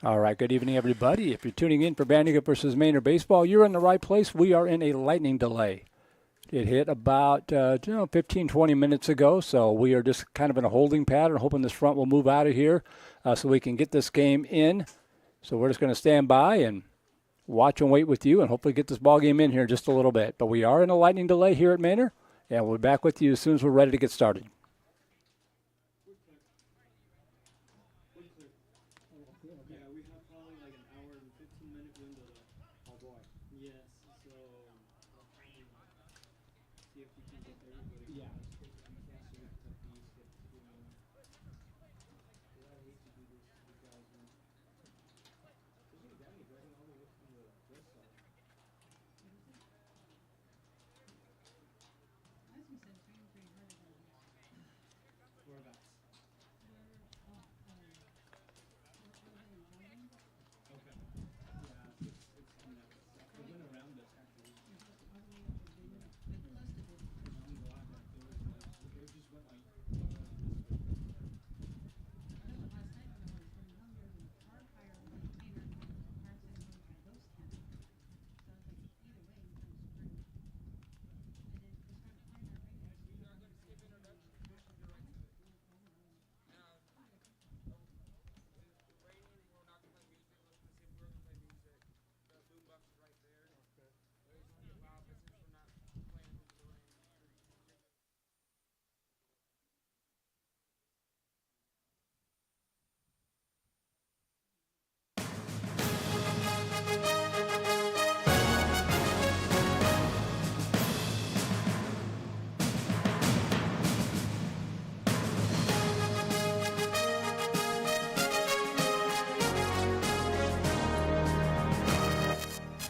All right, good evening, everybody. If you're tuning in for Vandegrift versus Manor baseball, you're in the right place. We are in a lightning delay. It hit about 15, 20 minutes ago, so we are just kind of in a holding pattern, hoping this front will move out of here so we can get this game in. So we're just going to stand by and watch and wait with you and hopefully get this ball game in here just a little bit. But we are in a lightning delay here at Manor, and we'll be back with you as soon as we're ready to get started.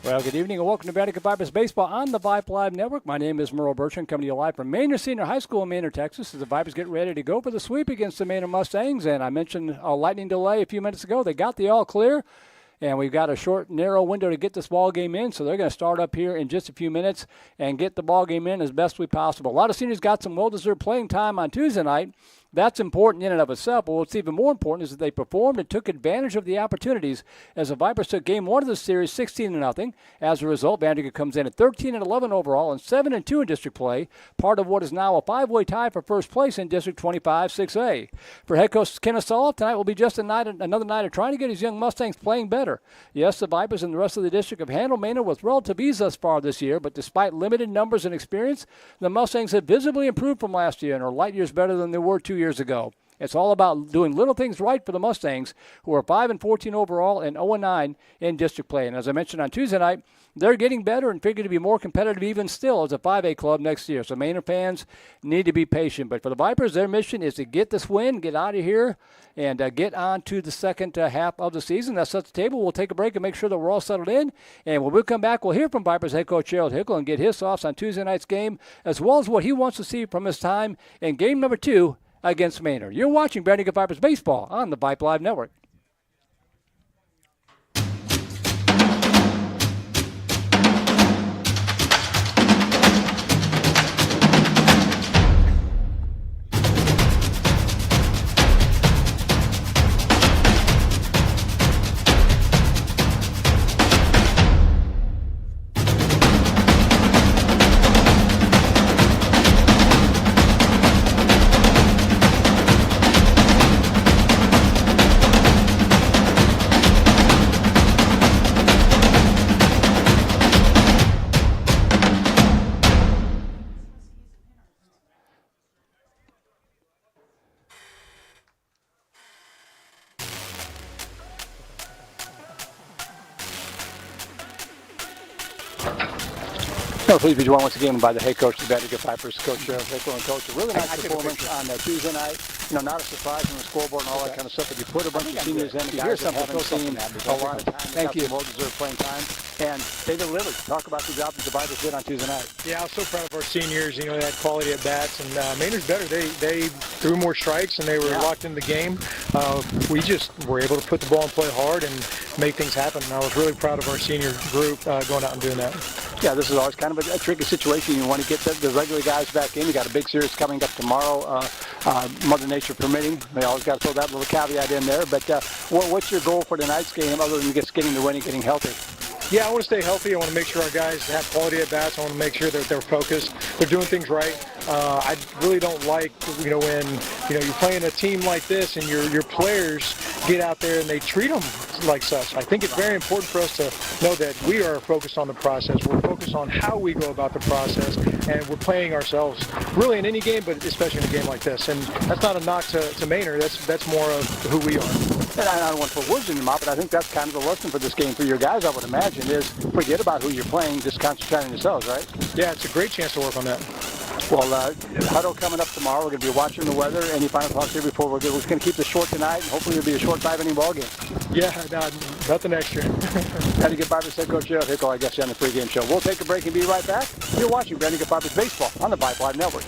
Well, good evening and welcome to Vandegrift Vipers Baseball on the Vype Live Network. My name is Merle Bertrand, coming to you live from Manor Senior High School in Manor, Texas, as the Vipers get ready to go for the sweep against the Manor Mustangs. And I mentioned a lightning delay a few minutes ago. They got the all clear, and we've got a short, narrow window to get this ball game in. So they're going to start up here in just a few minutes and get the ball game in as best we possible. A lot of seniors got some well-deserved playing time on Tuesday night. That's important in and of itself, but what's even more important is that they performed and took advantage of the opportunities as the Vipers took game one of the series 16-0. As a result, Vandegrift comes in at 13-11 overall and 7-2 in district play, part of what is now a five-way tie for first place in District 25 6A. For head coach Kennesaw, tonight will be just another night of trying to get his young Mustangs playing better. Yes, the Vipers and the rest of the district have handled Manor with relative ease thus far this year, but despite limited numbers and experience, the Mustangs have visibly improved from last year and are light years better than they were 2 years ago. It's all about doing little things right for the Mustangs, who are 5-14 overall and 0-9 in district play. And as I mentioned on Tuesday night, they're getting better and figure to be more competitive even still as a 5A club next year. So Manor fans need to be patient. But for the Vipers, their mission is to get this win, get out of here, and get on to the second half of the season. That sets the table. We'll take a break and make sure that we're all settled in. And when we come back, we'll hear from Vipers head coach Gerald Hickle and get his thoughts on Tuesday night's game, as well as what he wants to see from his time in game number 2 against Manor. You're watching Vandegrift Vipers Baseball on the Vype Live Network. Please be joined once again by the head coach of the Vandegrift Vipers, Coach Gerald Hickle. And Coach, a really nice performance on Tuesday night. Not a surprise on the scoreboard and all that kind of stuff, but you put a bunch of seniors in, guys that haven't seen a lot of time. Thank you. Well-deserved playing time, and they delivered. Talk about the job that the Vipers did on Tuesday night. Yeah, I was so proud of our seniors. They had quality at bats, and Manor's better. They threw more strikes, and they were locked in the game. We just were able to put the ball and play hard and make things happen. And I was really proud of our senior group going out and doing that. Yeah, this is always kind of a tricky situation. You want to get the regular guys back in. You got a big series coming up tomorrow, Mother Nature permitting. They always got to throw that little caveat in there. But what's your goal for tonight's game other than just getting the win and getting healthy? Yeah, I want to stay healthy. I want to make sure our guys have quality at bats. I want to make sure that they're focused. They're doing things right. I really don't like, when you're playing a team like this and your players get out there and they treat them like such. I think it's very important for us to know that we are focused on the process. We're focused on how we go about the process, and we're playing ourselves really in any game, but especially in a game like this. And that's not a knock to Manor. That's more of who we are. And I don't want to put words in your mouth, but I think that's kind of the lesson for this game for your guys, I would imagine, is forget about who you're playing, just concentrate on yourselves, right? Yeah, it's a great chance to work on that. Well, huddle coming up tomorrow. We're going to be watching the weather. Any final thoughts here before we're going to keep this short tonight, and hopefully it'll be a short 5-inning ball game. Yeah, nothing extra. Vandegrift Vipers head coach Joe Hickle, I guess, on the pregame show. We'll take a break and be right back. You're watching Vandegrift Vipers Baseball on the Vype Live Network.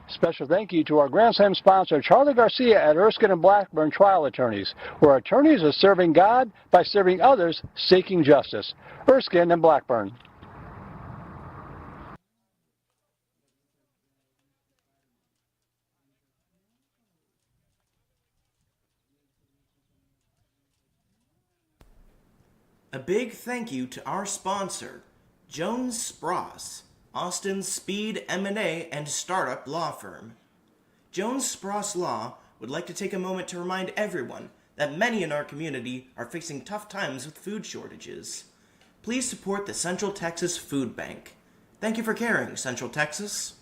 Special thank you to our Grand Slam sponsor, Charlie Garcia at Erskine and Blackburn Trial Attorneys, where attorneys are serving God by serving others seeking justice. Erskine and Blackburn. A big thank you to our sponsor, Jones Spross, Austin's Speed M&A and startup law firm. Jones Spross Law would like to take a moment to remind everyone that many in our community are facing tough times with food shortages. Please support the Central Texas Food Bank. Thank you for caring, Central Texas.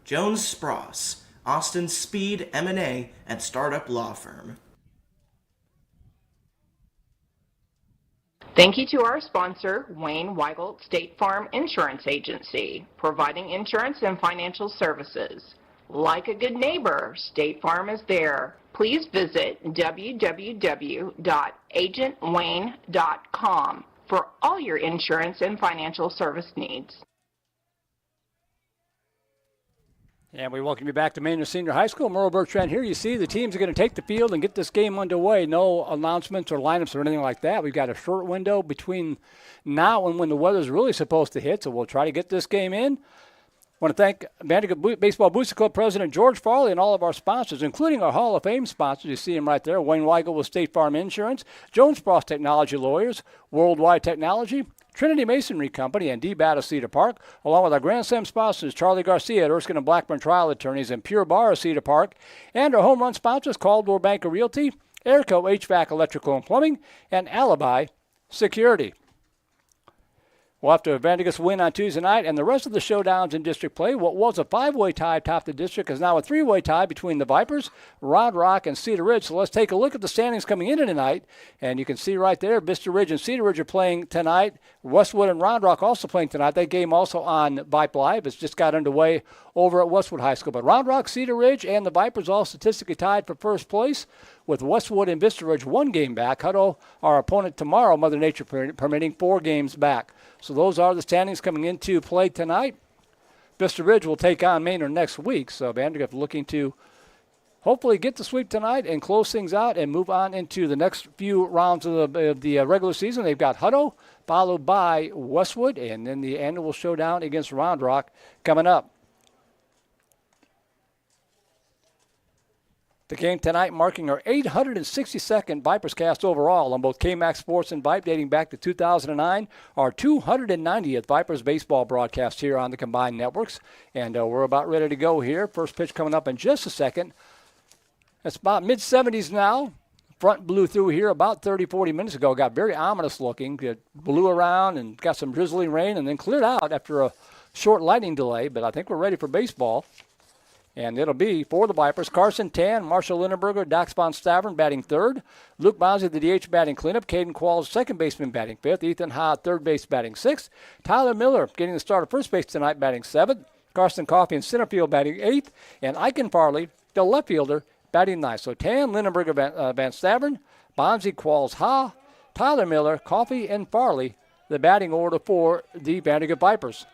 Jones Spross, Austin's Speed M&A and startup law firm. Thank you to our sponsor, Wayne Weigelt State Farm Insurance Agency, providing insurance and financial services. Like a good neighbor, State Farm is there. Please visit www.agentwayne.com for all your insurance and financial service needs. And we welcome you back to Manor Senior High School. Merle Bertrand here. You see the teams are going to take the field and get this game underway. No announcements or lineups or anything like that. We've got a short window between now and when the weather's really supposed to hit, so we'll try to get this game in. I want to thank Vandegrift Baseball Booster Club President George Farley and all of our sponsors, including our Hall of Fame sponsors. You see them right there. Wayne Weigel with State Farm Insurance, Jones Spross Technology Lawyers, Worldwide Technology, Trinity Masonry Company, and D-Bat of Cedar Park, along with our Grand Slam sponsors, Charlie Garcia at Erskine and Blackburn Trial Attorneys and Pure Bar of Cedar Park, and our home run sponsors, Caldwell Bank of Realty, Airco HVAC Electrical and Plumbing, and Alibi Security. We'll have to Vandegrift win on Tuesday night, and the rest of the showdowns in district play. What was a 5-way tie atop the district is now a 3-way tie between the Vipers, Round Rock, and Cedar Ridge. So let's take a look at the standings coming in tonight, and you can see right there, Vista Ridge and Cedar Ridge are playing tonight. Westwood and Round Rock also playing tonight. That game also on Vype Live. It's just got underway over at Westwood High School. But Round Rock, Cedar Ridge, and the Vipers all statistically tied for first place, with Westwood and Vista Ridge 1 game back. Hutto, our opponent tomorrow, Mother Nature permitting, 4 games back. So those are the standings coming into play tonight. Vista Ridge will take on Manor next week. So Vandegrift looking to hopefully get the sweep tonight and close things out and move on into the next few rounds of the regular season. They've got Hutto, followed by Westwood, and then the annual showdown against Round Rock coming up. The game tonight marking our 862nd Vipers cast overall on both KMAX Sports and Vype dating back to 2009. Our 290th Vipers baseball broadcast here on the combined networks. And we're about ready to go here. First pitch coming up in just a second. It's about mid-70s now. Front blew through here about 30, 40 minutes ago. Got very ominous looking. It blew around and got some drizzling rain and then cleared out after a short lightning delay. But I think we're ready for baseball. And it'll be for the Vipers, Carson Tan, Marshall Lindenberger, Dax Von Stavern batting third. Luke Bonzi, the DH, batting cleanup. Caden Qualls, second baseman, batting fifth. Ethan Ha, third base, batting sixth. Tyler Miller getting the start at first base tonight, batting seventh. Carson Coffey in center field, batting eighth. And Eichen Farley, the left fielder, batting ninth. So Tan, Lindenberger, Van Stavern, Bonzi, Qualls, Ha, Tyler Miller, Coffey, and Farley, the batting order for the Vandegrift Vipers.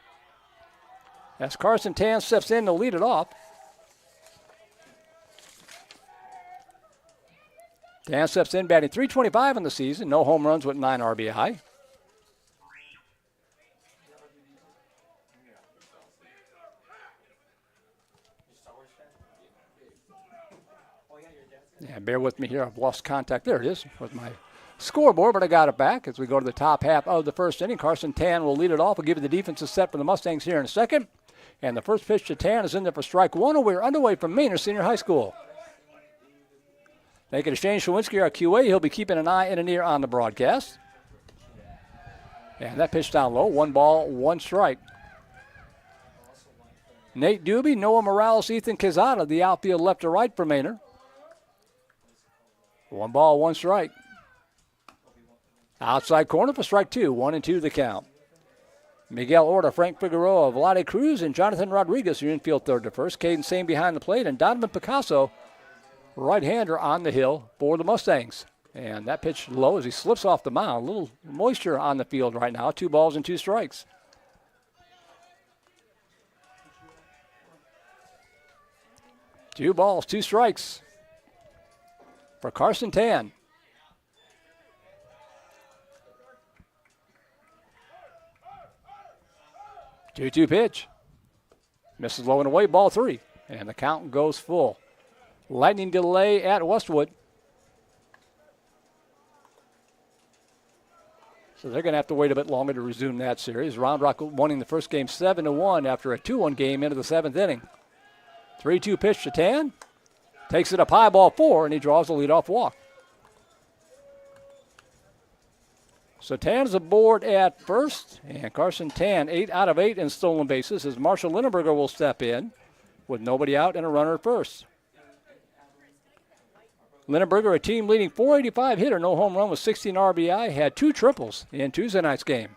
As Carson Tan steps in to lead it off. Tan steps in batting .325 in the season, no home runs with 9 RBI. Yeah, bear with me here. I've lost contact. There it is with my scoreboard, but I got it back as we go to the top half of the first inning. Carson Tan will lead it off. We'll give you the defensive set for the Mustangs here in a second. And the first pitch to Tan is in there for strike one, and we're underway from Manor Senior High School. They can exchange Shawinski, our QA. He'll be keeping an eye and an ear on the broadcast. And that pitch down low. 1 ball, 1 strike. Nate Doobie, Noah Morales, Ethan Quezada, the outfield left to right for Manor. 1 ball, 1 strike. Outside corner for strike 2. 1-2 the count. Miguel Orta, Frank Figueroa, Vlade Cruz, and Jonathan Rodriguez are infield third to first. Caden Sane behind the plate, and Donovan Picasso, right-hander, on the hill for the Mustangs. And that pitch low as he slips off the mound. A little moisture on the field right now. 2 balls and 2 strikes. Two balls, 2 strikes for Carson Tan. 2-2 pitch. Misses low and away, ball 3. And the count goes full. Lightning delay at Westwood. So they're going to have to wait a bit longer to resume that series. Round Rock winning the first game 7-1 after a 2-1 game into the 7th inning. 3-2 pitch to Tan. Takes it up high, ball 4, and he draws the leadoff walk. So Tan's aboard at first, and Carson Tan 8 out of 8 in stolen bases as Marshall Lindenberger will step in with nobody out and a runner at first. Lindenberger, a team-leading .485 hitter, no home run with 16 RBI, had 2 triples in Tuesday night's game.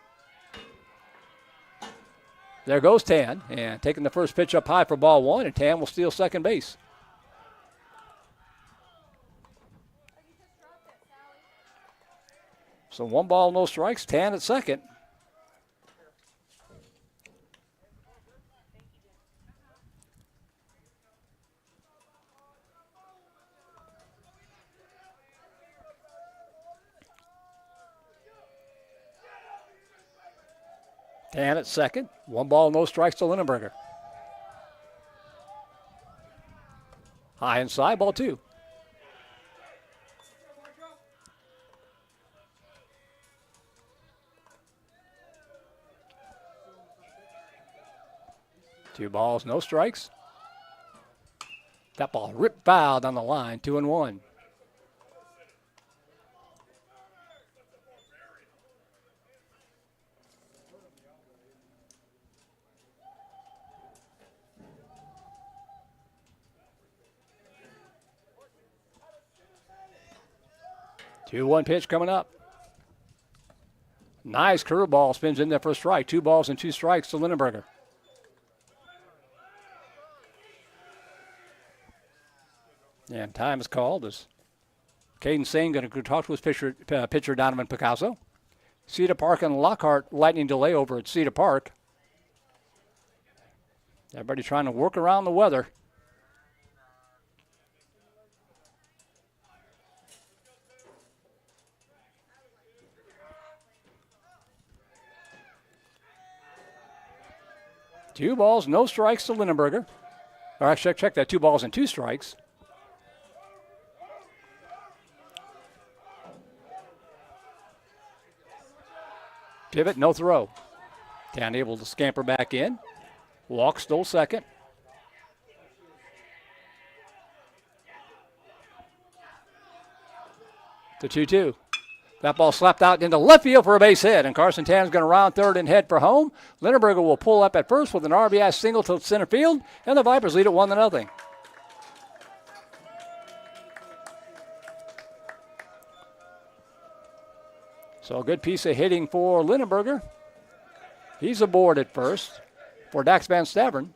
There goes Tan, and taking the first pitch up high for ball 1, and Tan will steal second base. So 1 ball, no strikes, Tan at second. Tan at second. 1 ball, no strikes to Lindenberger. High inside, ball 2. Two balls, no strikes. That ball ripped foul down the line, 2-1. Two-one pitch coming up. Nice curveball, spins in there for a strike. 2 balls and 2 strikes to Lindenberger. And time is called as Caden Sane going to go talk to his pitcher Donovan Picasso. Cedar Park and Lockhart lightning delay over at Cedar Park. Everybody trying to work around the weather. Two balls, no strikes to Lindenberger. All right, check that. 2 balls and 2 strikes. Pivot, no throw. Tan able to scamper back in. Walk, stole second. The 2-2. That ball slapped out into left field for a base hit, and Carson Tan's going to round third and head for home. Lindenberger will pull up at first with an RBI single to center field, and the Vipers lead it 1-0. So a good piece of hitting for Lindenberger. He's aboard at first for Dax Van Stavern.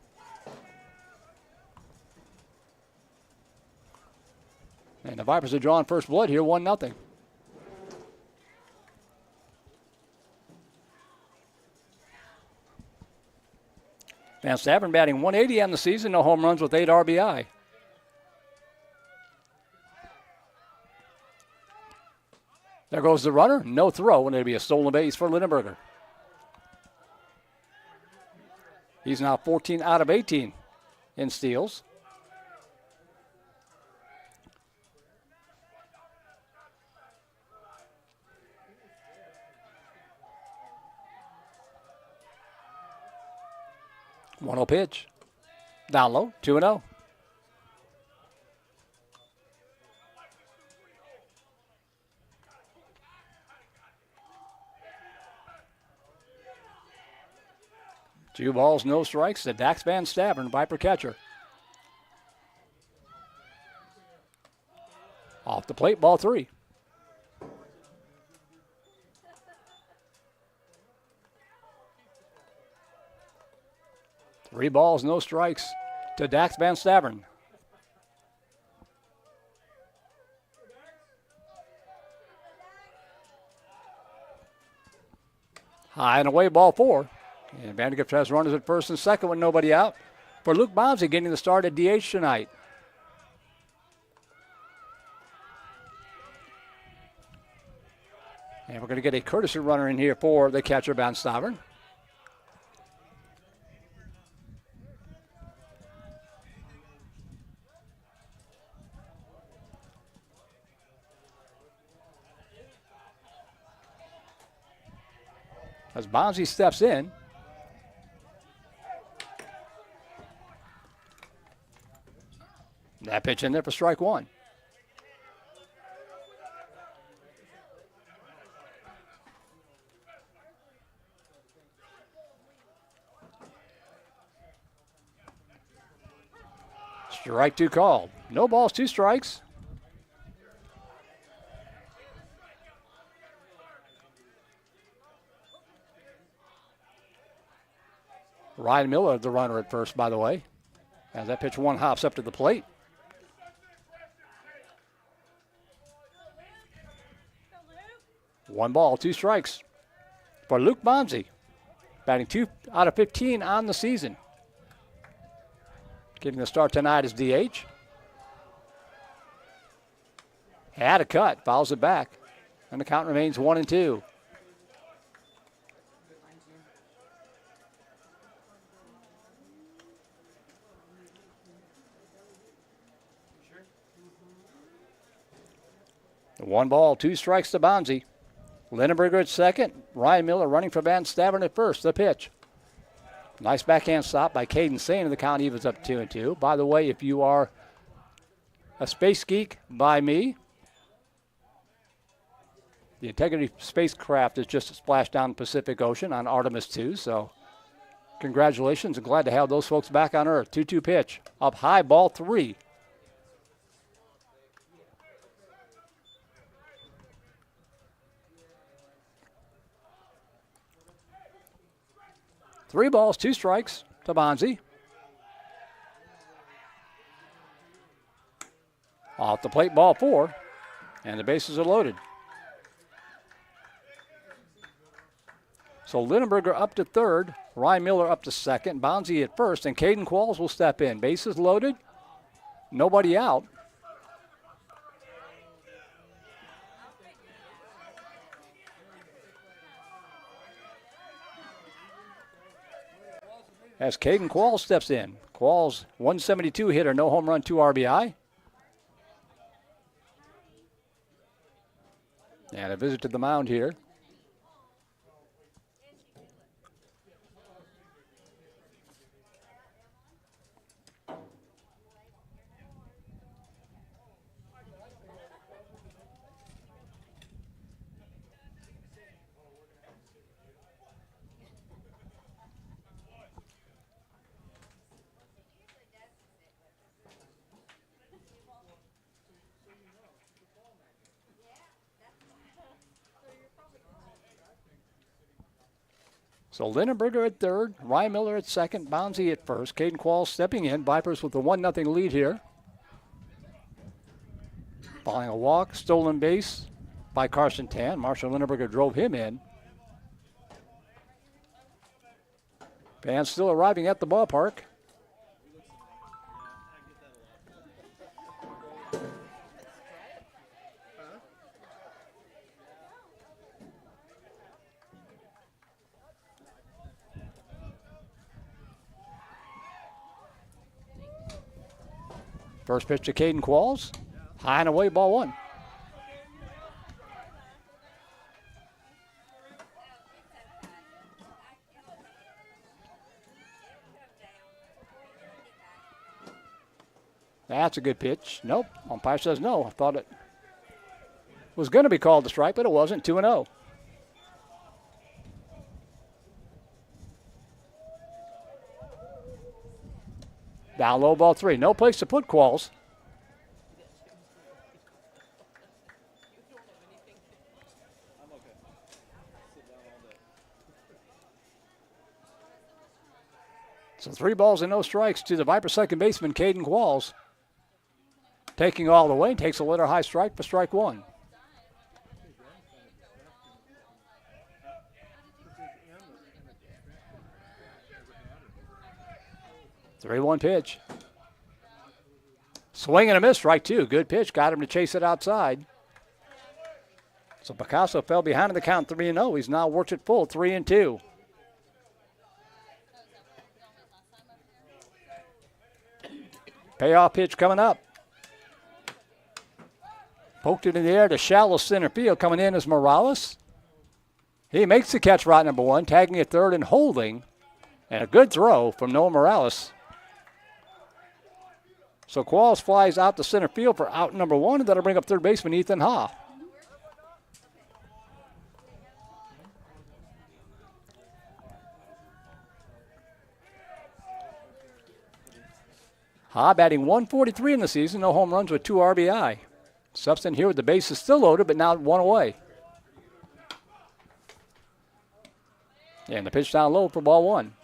And the Vipers are drawing first blood here, 1-0. Van Stavern batting 180 on the season, no home runs with 8 RBI. There goes the runner. No throw, and it'll be a stolen base for Lindenberger. He's now 14 out of 18 in steals. One-0 pitch. Down low, 2-0. Two balls, no strikes to Dax Van Stavern, Viper catcher. Off the plate, ball 3. Three balls, no strikes to Dax Van Stavern. High and away, ball 4. And Vandegrift has runners at first and second with nobody out. For Luke Bonzi getting the start at DH tonight. And we're going to get a courtesy runner in here for the catcher, Van Stavern. As Bonzi steps in. That pitch in there for strike 1. Strike 2 called. No balls, 2 strikes. Ryan Miller, the runner at first, by the way. As that pitch 1 hops up to the plate. One ball, 2 strikes for Luke Bonzi. Batting 2 out of 15 on the season. Getting the start tonight as DH. Had a cut, fouls it back. And the count remains 1-2. One ball, 2 strikes to Bonzi. Lindenberger at second. Ryan Miller running for Van Stavern at first. The pitch. Nice backhand stop by Caden Sane, and the count evens up 2-2. By the way, if you are a space geek by me, the Integrity spacecraft is just splashed down the Pacific Ocean on Artemis 2. So congratulations, and glad to have those folks back on Earth. 2-2 pitch. Up high, ball 3. Three balls, 2 strikes to Bonzi. Off the plate, ball 4, and the bases are loaded. So Lindenberger up to third, Ryan Miller up to second, Bonzi at first, and Caden Qualls will step in. Bases loaded, nobody out. As Caden Qualls steps in. Qualls, 172 hitter, no home run, 2 RBI. And a visit to the mound here. So Lindenberger at third, Ryan Miller at second, Bonzi at first. Caden Qualls stepping in. Vipers with a 1-0 lead here. Following a walk, stolen base by Carson Tan. Marshall Lindenberger drove him in. Fans still arriving at the ballpark. First pitch to Caden Qualls. High and away, ball one. That's a good pitch. Nope. Umpire says no. I thought it was going to be called a strike, but it wasn't. 2-0. Down low, ball three. No place to put Qualls. So 3 balls and no strikes to the Viper second baseman, Caden Qualls. Taking all the way, takes a letter high strike for strike one. Three-one pitch. Swing and a miss, strike two. Good pitch, got him to chase it outside. So Picasso fell behind in the count 3-0. He's now worked it full, 3-2. Payoff pitch coming up. Poked it in the air to shallow center field. Coming in is Morales. He makes the catch right number one, tagging at third and holding. And a good throw from Noah Morales. So Qualls flies out to center field for out number one, and that'll bring up third baseman Ethan Ha. Ha batting 143 in the season, no home runs with 2 RBI. Substant here with the bases still loaded, but now one away. And the pitch down low for ball one.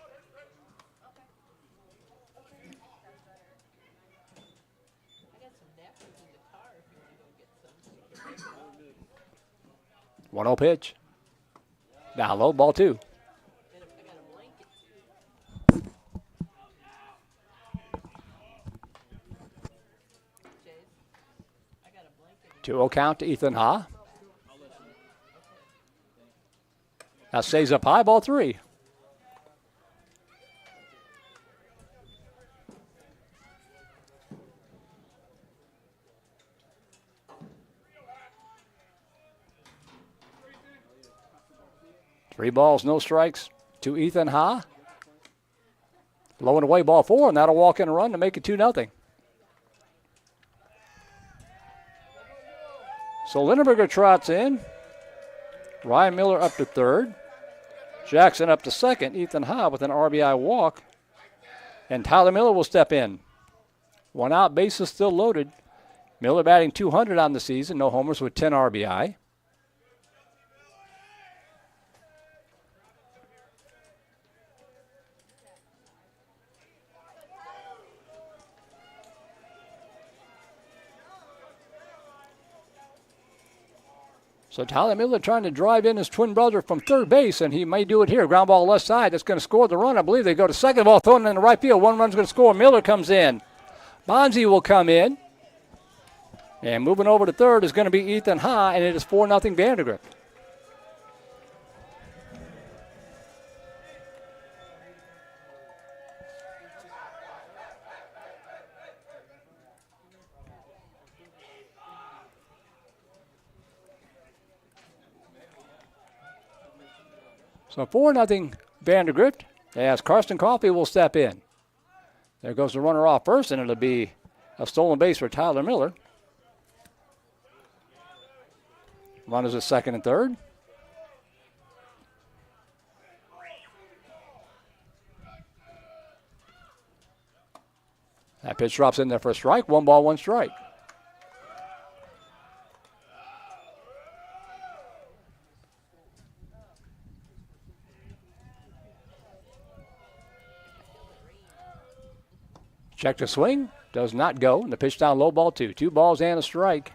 One 0 pitch. Down low, ball two. Two 0 count to Ethan Ha. That stays up high, ball three. Three balls, no strikes to Ethan Ha. Low and away, ball four, and that'll walk in a run to make it 2-0. So Lindenberger trots in. Ryan Miller up to third. Jackson up to second. Ethan Ha with an RBI walk. And Tyler Miller will step in. One out, bases still loaded. Miller batting 200 on the season. No homers with 10 RBI. So Tyler Miller trying to drive in his twin brother from third base, and he may do it here. Ground ball left side. That's going to score the run. I believe they go to second. Ball thrown in the right field. One run's going to score. Miller comes in. Bonzi will come in. And moving over to third is going to be Ethan Ha, and it is 4-0 Vandegrift. So 4-0 Vandegrift, as Karsten Coffey will step in. There goes the runner off first, and it'll be a stolen base for Tyler Miller. Runners at second and third. That pitch drops in there for a strike. 1 ball, 1 strike. Check the swing. Does not go. And the pitch down low, ball two. 2 balls and a strike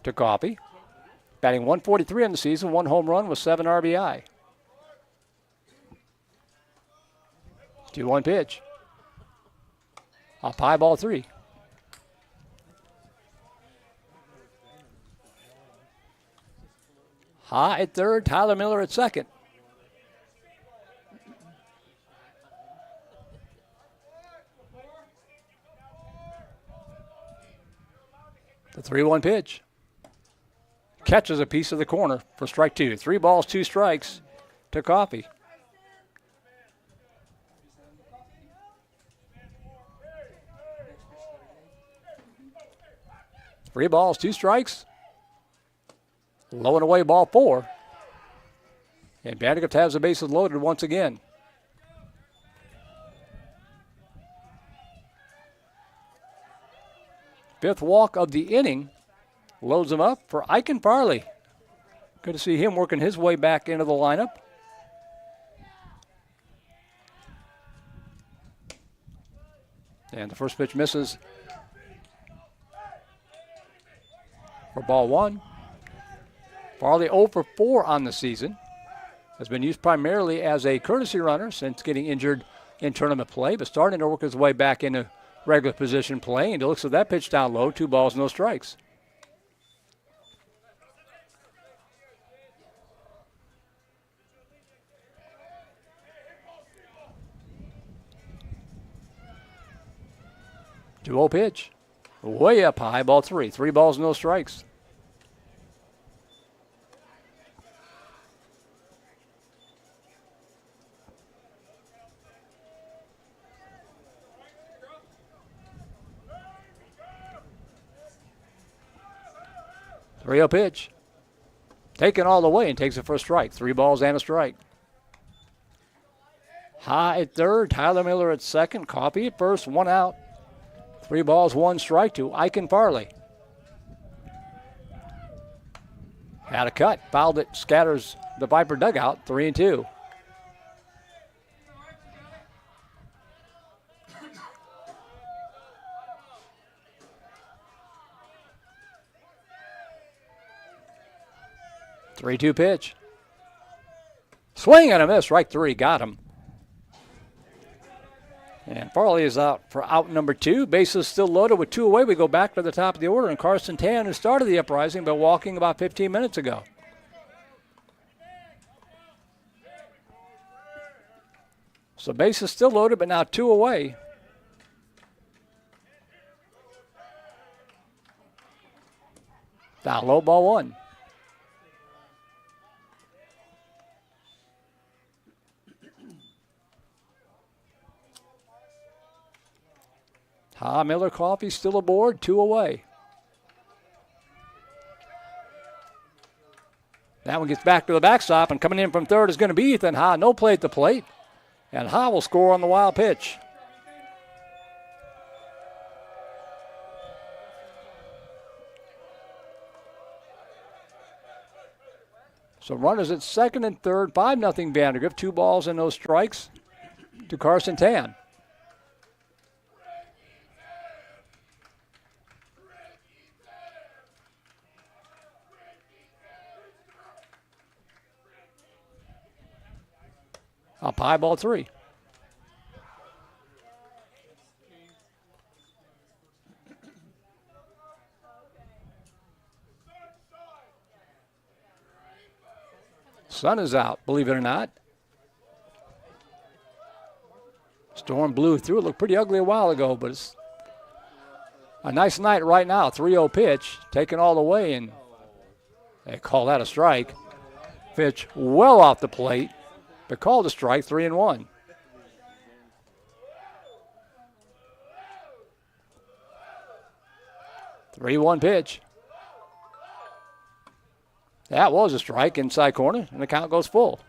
to Coffey. Batting 143 in the season. 1 home run with 7 RBI. 2-1 pitch. Up high, ball 3. High at third, Tyler Miller at second. The 3-1 pitch. Catches a piece of the corner for strike 2. 3 balls, 2 strikes to Coffee. Three balls, 2 strikes. Low and away, ball 4. And Vandegrift has the bases loaded once again. Fifth walk of the inning. Loads him up for Eichen Farley. Good to see him working his way back into the lineup. And the first pitch misses for ball 1. Farley 0 for 4 on the season. Has been used primarily as a courtesy runner since getting injured in tournament play, but starting to work his way back into regular position play. And it looks like that pitch down low, 2 balls, no strikes. Two-oh pitch. Way up high, ball 3. 3 balls, no strikes. Three-oh pitch. Taken all the way and takes it for a strike. 3 balls and a strike. High at third, Tyler Miller at second, Coffee at first, 1 out. 3 balls, 1 strike to Eichen Farley. Had a cut, fouled it, scatters the Viper dugout, 3-2. Three-two pitch. Swing and a miss, strike 3, got him. And Farley is out for out number 2. Bases still loaded with 2 away. We go back to the top of the order, and Carson Tan, who started the uprising by walking about 15 minutes ago. So bases still loaded, but now 2 away. Down low, ball 1. Miller, Coffee still aboard, 2 away. That one gets back to the backstop, and coming in from third is going to be Ethan Ha. No play at the plate, and Ha will score on the wild pitch. So runners at second and third, 5-0 Vandegrift, 2 balls and no strikes to Carson Tan. Up high, ball 3. Sun is out, believe it or not. Storm blew through. It looked pretty ugly a while ago, but it's a nice night right now. 3-0 pitch, taken all the way, and they call that a strike. Pitch well off the plate. But called a strike, 3-1. Three-one pitch. That was a strike, inside corner, and the count goes full.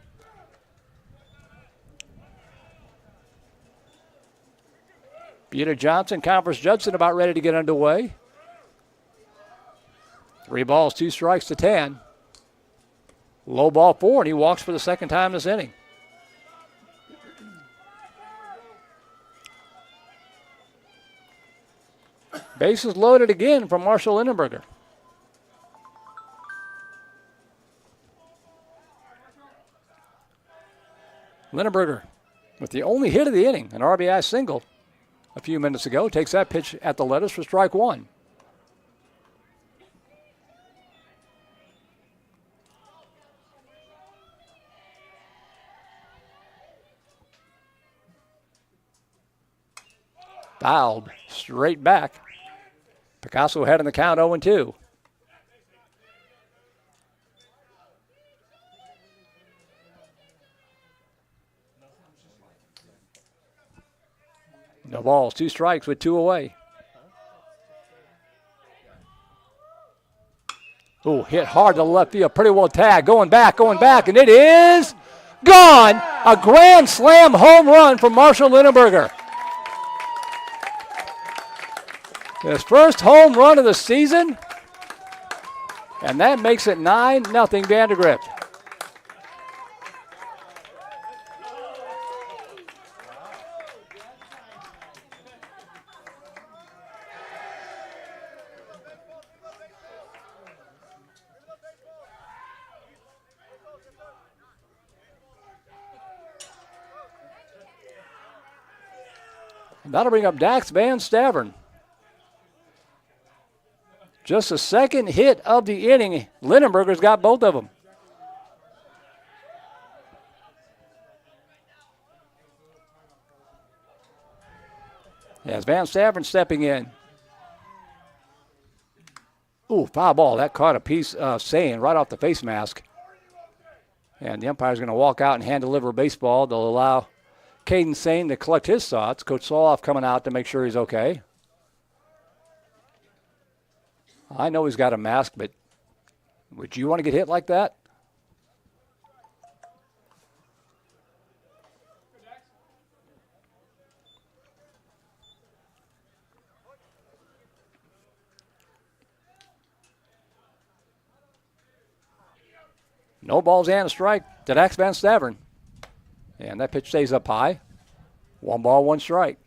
Peter Johnson, Conference Judson, about ready to get underway. 3 balls, 2 strikes to Tan. Low ball 4, and he walks for the second time this inning. Bases loaded again from Marshall Lindenberger. Lindenberger with the only hit of the inning, an RBI single a few minutes ago. Takes that pitch at the letters for strike one. Fouled straight back. Picasso had in the count 0-2. No balls, 2 strikes with 2 away. Oh, hit hard to left field. Pretty well tagged. Going back, and it is gone. A grand slam home run from Marshall Lindenberger. His first home run of the season, and that makes it 9-0 Vandegrift. That'll bring up Dax Van Stavern. Just the second hit of the inning. Lindenberger's got both of them. As Van Stavern stepping in. Ooh, foul ball. That caught a piece of Sane right off the face mask. And the umpire's going to walk out and hand deliver a baseball. They'll allow Caden Sane to collect his thoughts. Coach Soloff coming out to make sure he's okay. I know he's got a mask, but would you want to get hit like that? No balls and a strike to Dax Van Stavern. And that pitch stays up high. 1 ball, 1 strike.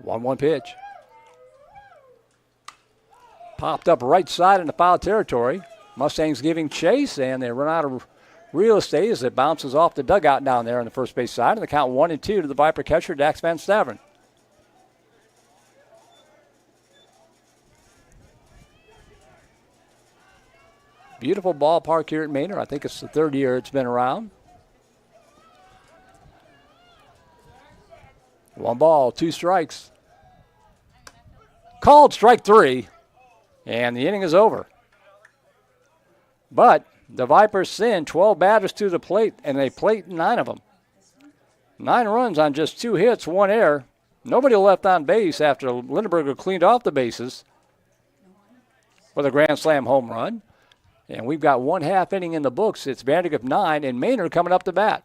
One pitch. Popped up right side in the foul territory. Mustangs giving chase, and they run out of real estate as it bounces off the dugout down there on the first base side. And the count 1-2 to the Viper catcher, Dax Van Stavern. Beautiful ballpark here at Manor. I think it's the 3rd year it's been around. 1 ball, 2 strikes. Called strike 3, and the inning is over. But the Vipers send 12 batters to the plate, and they plate 9 of them. 9 runs on just 2 hits, 1 error. Nobody left on base after Lindenberger cleaned off the bases with a grand slam home run. And we've got 1/2 inning in the books. It's Vandegrift 9 and Manor coming up to bat.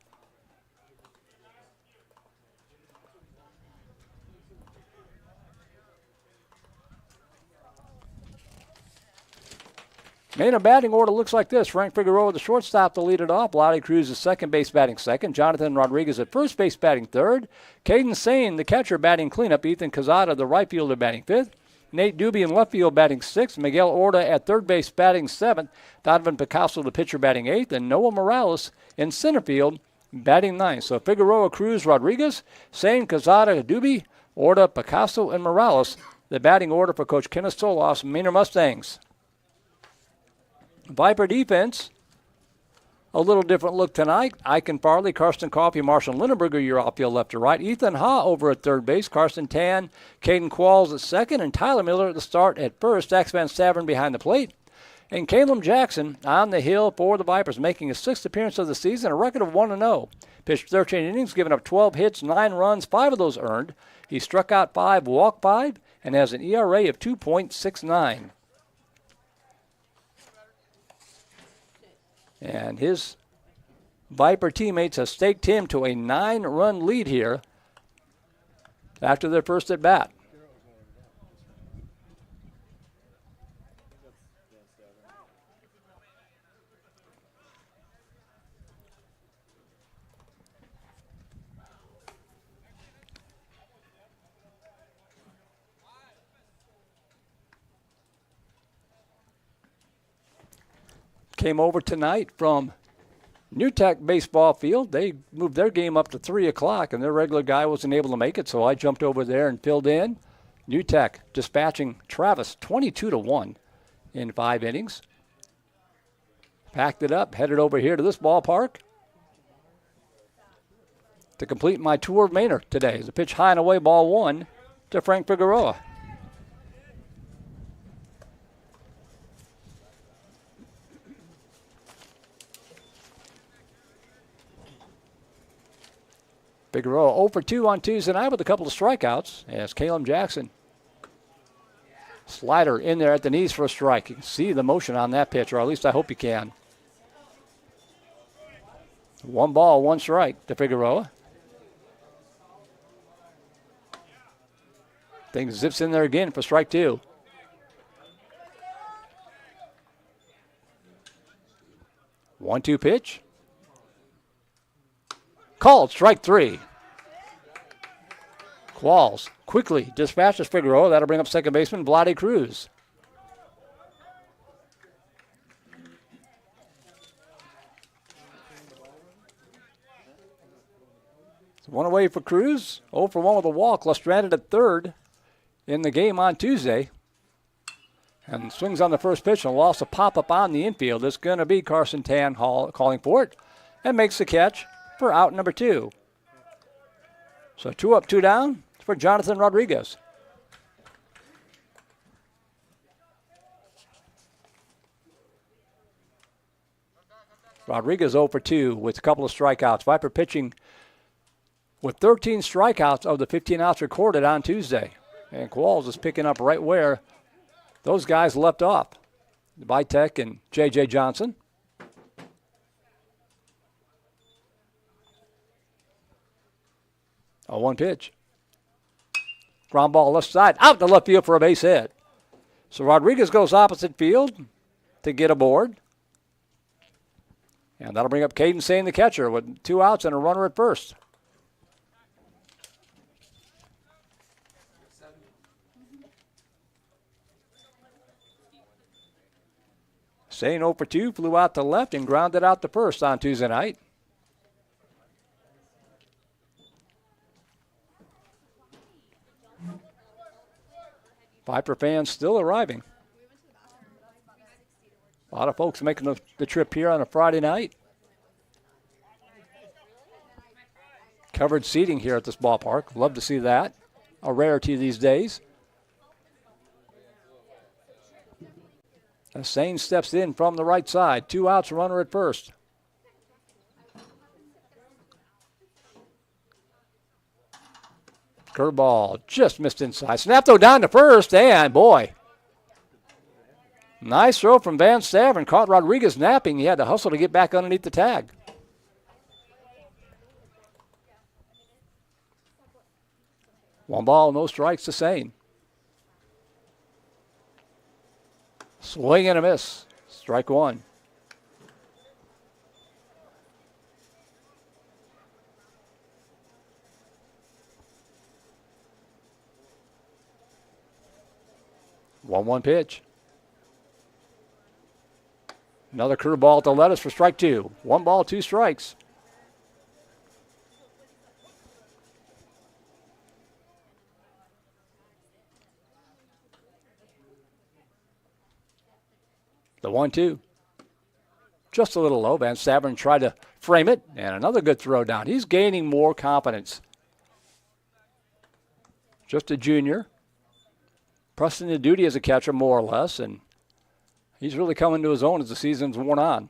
Manor batting order looks like this. Frank Figueroa, the shortstop, to lead it off. Lottie Cruz, the second base, batting second. Jonathan Rodriguez at first base, batting third. Caden Sane, the catcher, batting cleanup. Ethan Cazada, the right fielder, batting fifth. Nate Doobie in left field, batting sixth. Miguel Orta at third base, batting seventh. Donovan Picasso, the pitcher, batting eighth. And Noah Morales in center field, batting ninth. So Figueroa, Cruz, Rodriguez, Sane, Cazada, Doobie, Orta, Picasso, and Morales, the batting order for Coach Kenneth Soloff's Manor Mustangs. Viper defense, a little different look tonight. Eichen Farley, Karsten Coffey, Marshall Lindenberger, your outfield left to right. Ethan Ha over at third base. Carson Tan, Caden Qualls at second, and Tyler Miller at the start at first. Dax Van Stavern behind the plate. And Caleb Jackson on the hill for the Vipers, making his 6th appearance of the season, a record of 1-0. Pitched 13 innings, giving up 12 hits, 9 runs, 5 of those earned. He struck out 5, walked 5, and has an ERA of 2.69. And his Viper teammates have staked him to a 9-run lead here after their first at bat. came over tonight from New Tech baseball field. They moved their game up to 3 o'clock, and their regular guy wasn't able to make it, so I jumped over there and filled in. New Tech dispatching Travis 22-1 in 5 innings. Packed it up, headed over here to this ballpark to complete my tour of Manor today. As a pitch high and away, ball 1 to Frank Figueroa. Figueroa 0 for 2 on Tuesday night with a couple of strikeouts as Caleb Jackson. Slider in there at the knees for a strike. You can see the motion on that pitch, or at least I hope you can. 1 ball, 1 strike to Figueroa. Things zips in there again for strike 2. One-two pitch. Called, strike 3. Qualls quickly dispatches Figueroa. That'll bring up second baseman Vlade Cruz. So 1 away for Cruz. 0 for 1 with a walk. Left stranded at third in the game on Tuesday. And swings on the first pitch and lost a pop-up on the infield. It's going to be Carson Tan calling for it and makes the catch for out number 2. So 2 up, 2 down for Jonathan Rodriguez. Rodriguez 0 for 2 with a couple of strikeouts. Viper pitching with 13 strikeouts of the 15 outs recorded on Tuesday. And Qualls is picking up right where those guys left off. Vitek and J.J. Johnson. A 1 pitch. Ground ball left side, out to left field for a base hit. So Rodriguez goes opposite field to get aboard. And that'll bring up Caden Sane, the catcher, with 2 outs and a runner at first. Sane 0 for 2, flew out to left and grounded out to first on Tuesday night. Viper fans still arriving. A lot of folks making the trip here on a Friday night. Covered seating here at this ballpark. Love to see that. A rarity these days. As Sane steps in from the right side. 2 outs, runner at first. Curveball just missed inside. Snap though down to first, and boy. Nice throw from Van Stavern. Caught Rodriguez napping. He had to hustle to get back underneath the tag. One ball, no strikes to Sane. Swing and a miss. Strike 1. One pitch. Another curveball to Lettuce for strike 2. 1 ball, 2 strikes. The 1-2. Just a little low. Van Stavern tried to frame it, and another good throw down. He's gaining more confidence. Just a junior. Pressing the duty as a catcher, more or less, and he's really coming to his own as the season's worn on.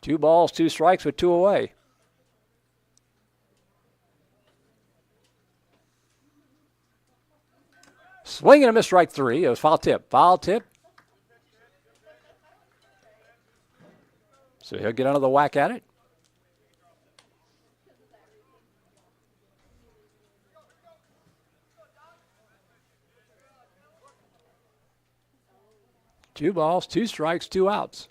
2 balls, 2 strikes with 2 away. Swing and a miss, strike 3. It was foul tip. Foul tip. So he'll get another whack at it. Two balls, 2 strikes, 2 outs.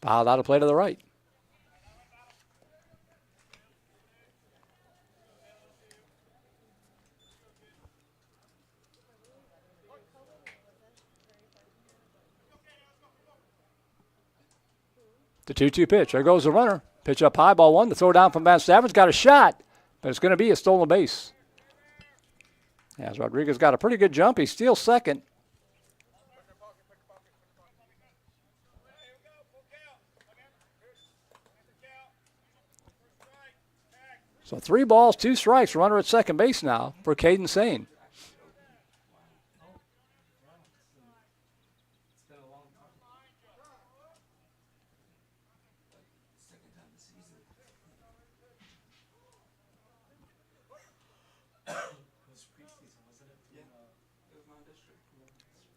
Fouled out of play to the right. The 2-2 pitch. There goes the runner. Pitch up high, ball one. The throw down from Van Stafford's got a shot, but it's going to be a stolen base. As Rodriguez got a pretty good jump, he steals second. So 3 balls, 2 strikes. Runner at second base now for Caden Sane.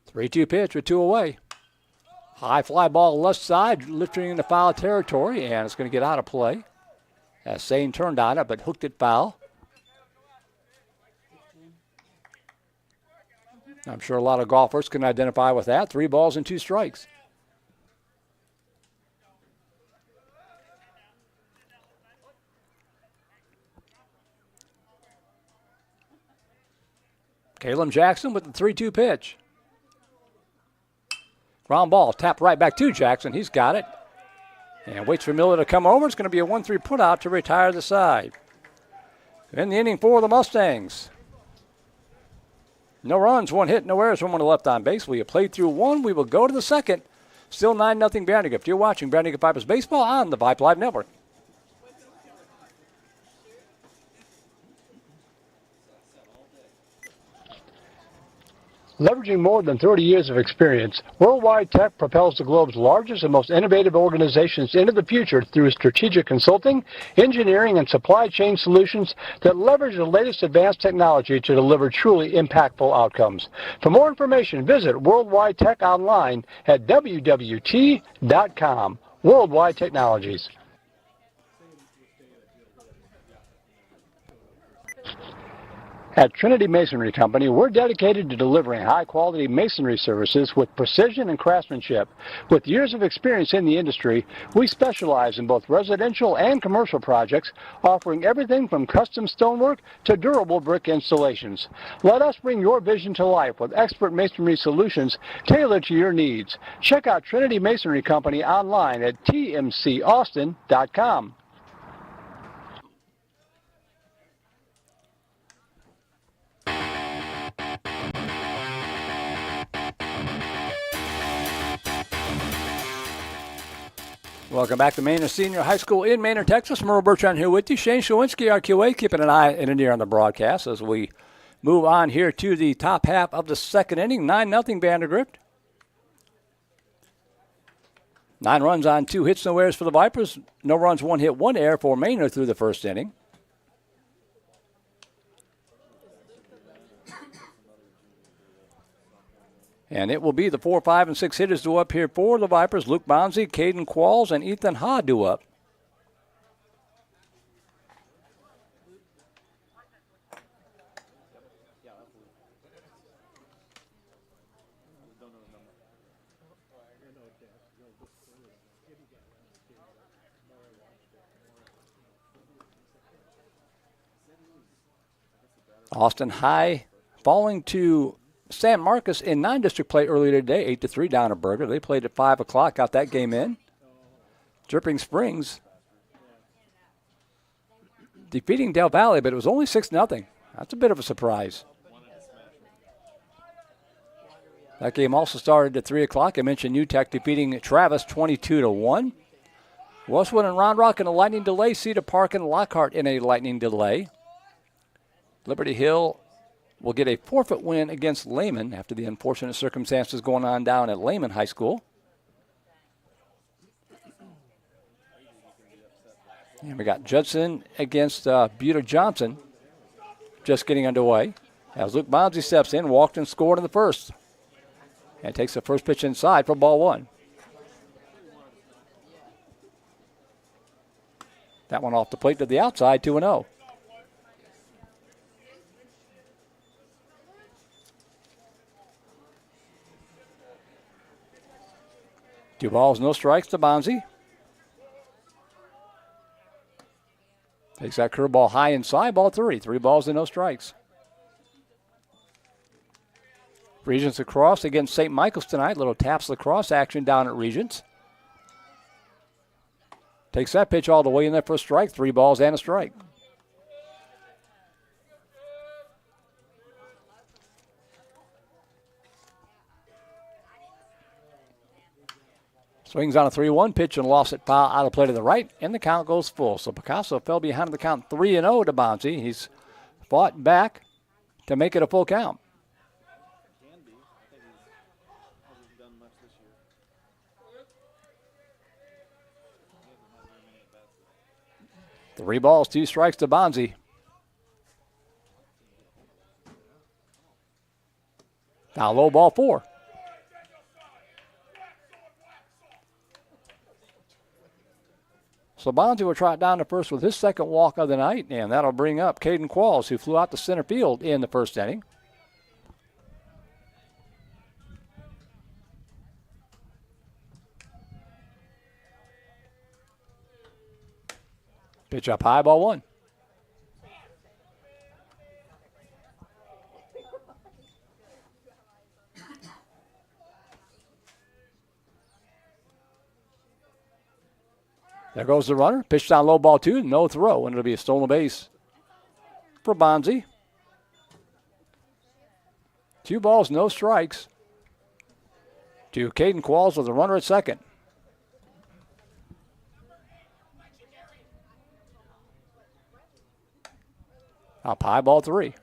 Three-two pitch with 2 away. High fly ball left side, lifting into foul territory, and it's going to get out of play. As Sane turned on it, but hooked it foul. I'm sure a lot of golfers can identify with that. 3 balls and 2 strikes. Caleb Jackson with the 3-2 pitch. Ground ball, tapped right back to Jackson. He's got it. And waits for Miller to come over. It's going to be a 1-3 putout to retire the side. In the inning for the Mustangs. No runs, 1 hit, no errors, 1 left on base. We have played through 1. We will go to the second. Still 9-0 Vandegrift. You're watching Vandegrift Vipers Baseball on the Vype Live Network. Leveraging more than 30 years of experience, Worldwide Tech propels the globe's largest and most innovative organizations into the future through strategic consulting, engineering, and supply chain solutions that leverage the latest advanced technology to deliver truly impactful outcomes. For more information, visit Worldwide Tech online at wwt.com. Worldwide Technologies. At Trinity Masonry Company, we're dedicated to delivering high-quality masonry services with precision and craftsmanship. With years of experience in the industry, we specialize in both residential and commercial projects, offering everything from custom stonework to durable brick installations. Let us bring your vision to life with expert masonry solutions tailored to your needs. Check out Trinity Masonry Company online at tmcaustin.com. Welcome back to Manor Senior High School in Manor, Texas. Merle Bertrand here with you. Shane Shawinski, our QA, keeping an eye and an ear on the broadcast as we move on here to the top half of the second inning. 9-0 Vandegrift. 9 runs on 2 hits, no errors for the Vipers. No runs, 1 hit, 1 error for Manor through the first inning. And it will be the 4, 5, and 6 hitters due up here for the Vipers. Luke Bonzi, Caden Qualls, and Ethan Ha due up. Austin High falling to San Marcos in non-district play earlier today, 8-3 down at Berger. They played at 5 o'clock, got that game in. Dripping Springs defeating Del Valle, but it was only 6-0. That's a bit of a surprise. That game also started at 3 o'clock. I mentioned UTEC defeating Travis 22-1. Westwood and Round Rock in a lightning delay. Cedar Park and Lockhart in a lightning delay. Liberty Hill will get a forfeit win against Lehman after the unfortunate circumstances going on down at Lehman High School. And we got Judson against Buda Johnson just getting underway. As Luke Bonzi steps in, walked and scored in the first. And takes the first pitch inside for ball 1. That one off the plate to the outside, 2-0. Two balls, no strikes to Bonzi. Takes that curveball high inside, ball 3. 3 balls and no strikes. Regents across against St. Michael's tonight. Little taps lacrosse action down at Regents. Takes that pitch all the way in there for a strike. 3 balls and a strike. Swings on a 3-1 pitch and lost it foul out of play to the right, and the count goes full. So Picasso fell behind the count 3-0 to Bonzi. He's fought back to make it a full count. Three balls, 2 strikes to Bonzi. Now low ball 4. So Bonzi will trot down to first with his second walk of the night, and that'll bring up Caden Qualls, who flew out to center field in the first inning. Pitch up high, ball 1. There goes the runner. Pitch down low, ball 2. No throw, and it'll be a stolen base for Bonzi. 2 balls, no strikes to Caden Qualls with a runner at second. Up high, ball 3.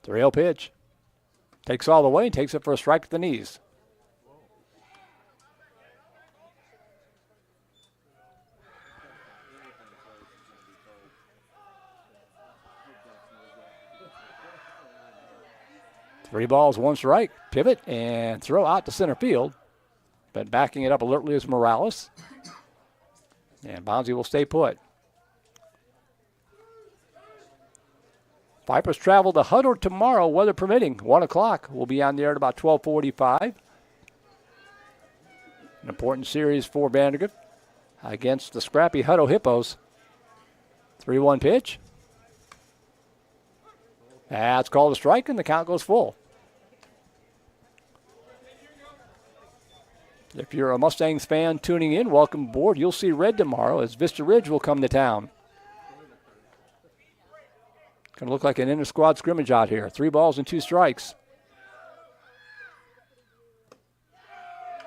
Three-0 pitch. Takes all the way and takes it for a strike at the knees. Three balls, 1 strike. Pivot and throw out to center field. But backing it up alertly is Morales. And Bonzi will stay put. Vipers travel to Huddle tomorrow, weather permitting. 1 o'clock. We'll be on the air at about 12:45. An important series for Vandegrift against the scrappy Huddle Hippos. 3-1 pitch. That's called a strike, and the count goes full. If you're a Mustangs fan tuning in, welcome aboard. You'll see red tomorrow as Vista Ridge will come to town. Going to look like an inter-squad scrimmage out here. 3 balls and 2 strikes.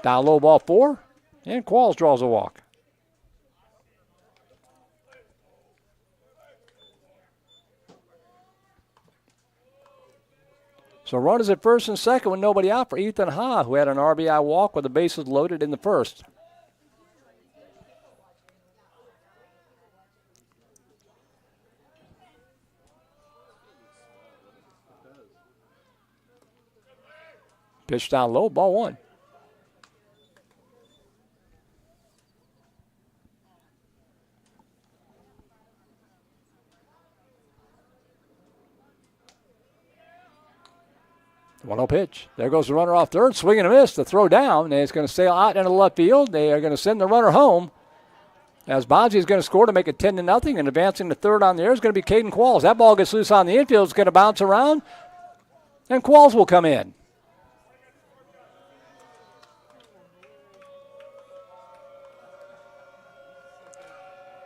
Down low, ball 4, and Qualls draws a walk. So runners at first and second with nobody out for Ethan Ha, who had an RBI walk with the bases loaded in the first. Pitch down low, ball 1. The 1-0 pitch. There goes the runner off third. Swing and a miss. The throw down. And it's going to sail out into left field. They are going to send the runner home. As Bonzi is going to score to make it 10-0. And advancing to third on the air is going to be Caden Qualls. That ball gets loose on the infield. It's going to bounce around. And Qualls will come in.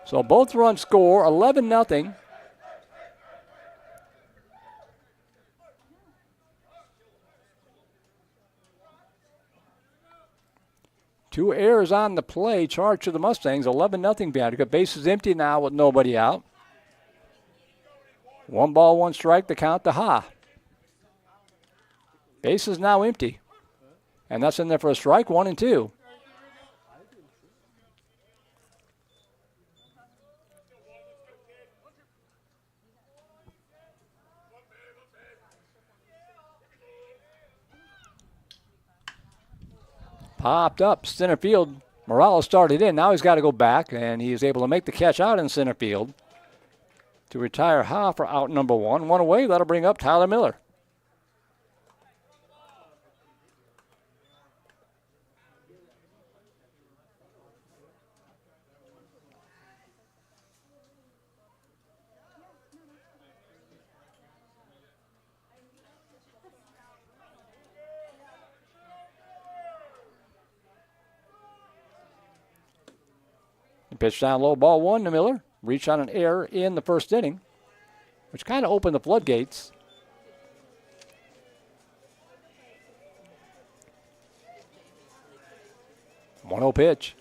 So both runs score 11-0. Two errors on the play, charge to the Mustangs, 11-0 Vandegrift. Bases empty now with nobody out. 1 ball, 1 strike, the count to Ha. Bases now empty. And that's in there for a strike, 1 and 2. Popped up center field. Morales started in. Now he's got to go back, and he is able to make the catch out in center field to retire Ha for out number 1. 1 away. That'll bring up Tyler Miller. Pitch down low, ball one to Miller. Reach on an error in the first inning, which kind of opened the floodgates. One-0 pitch.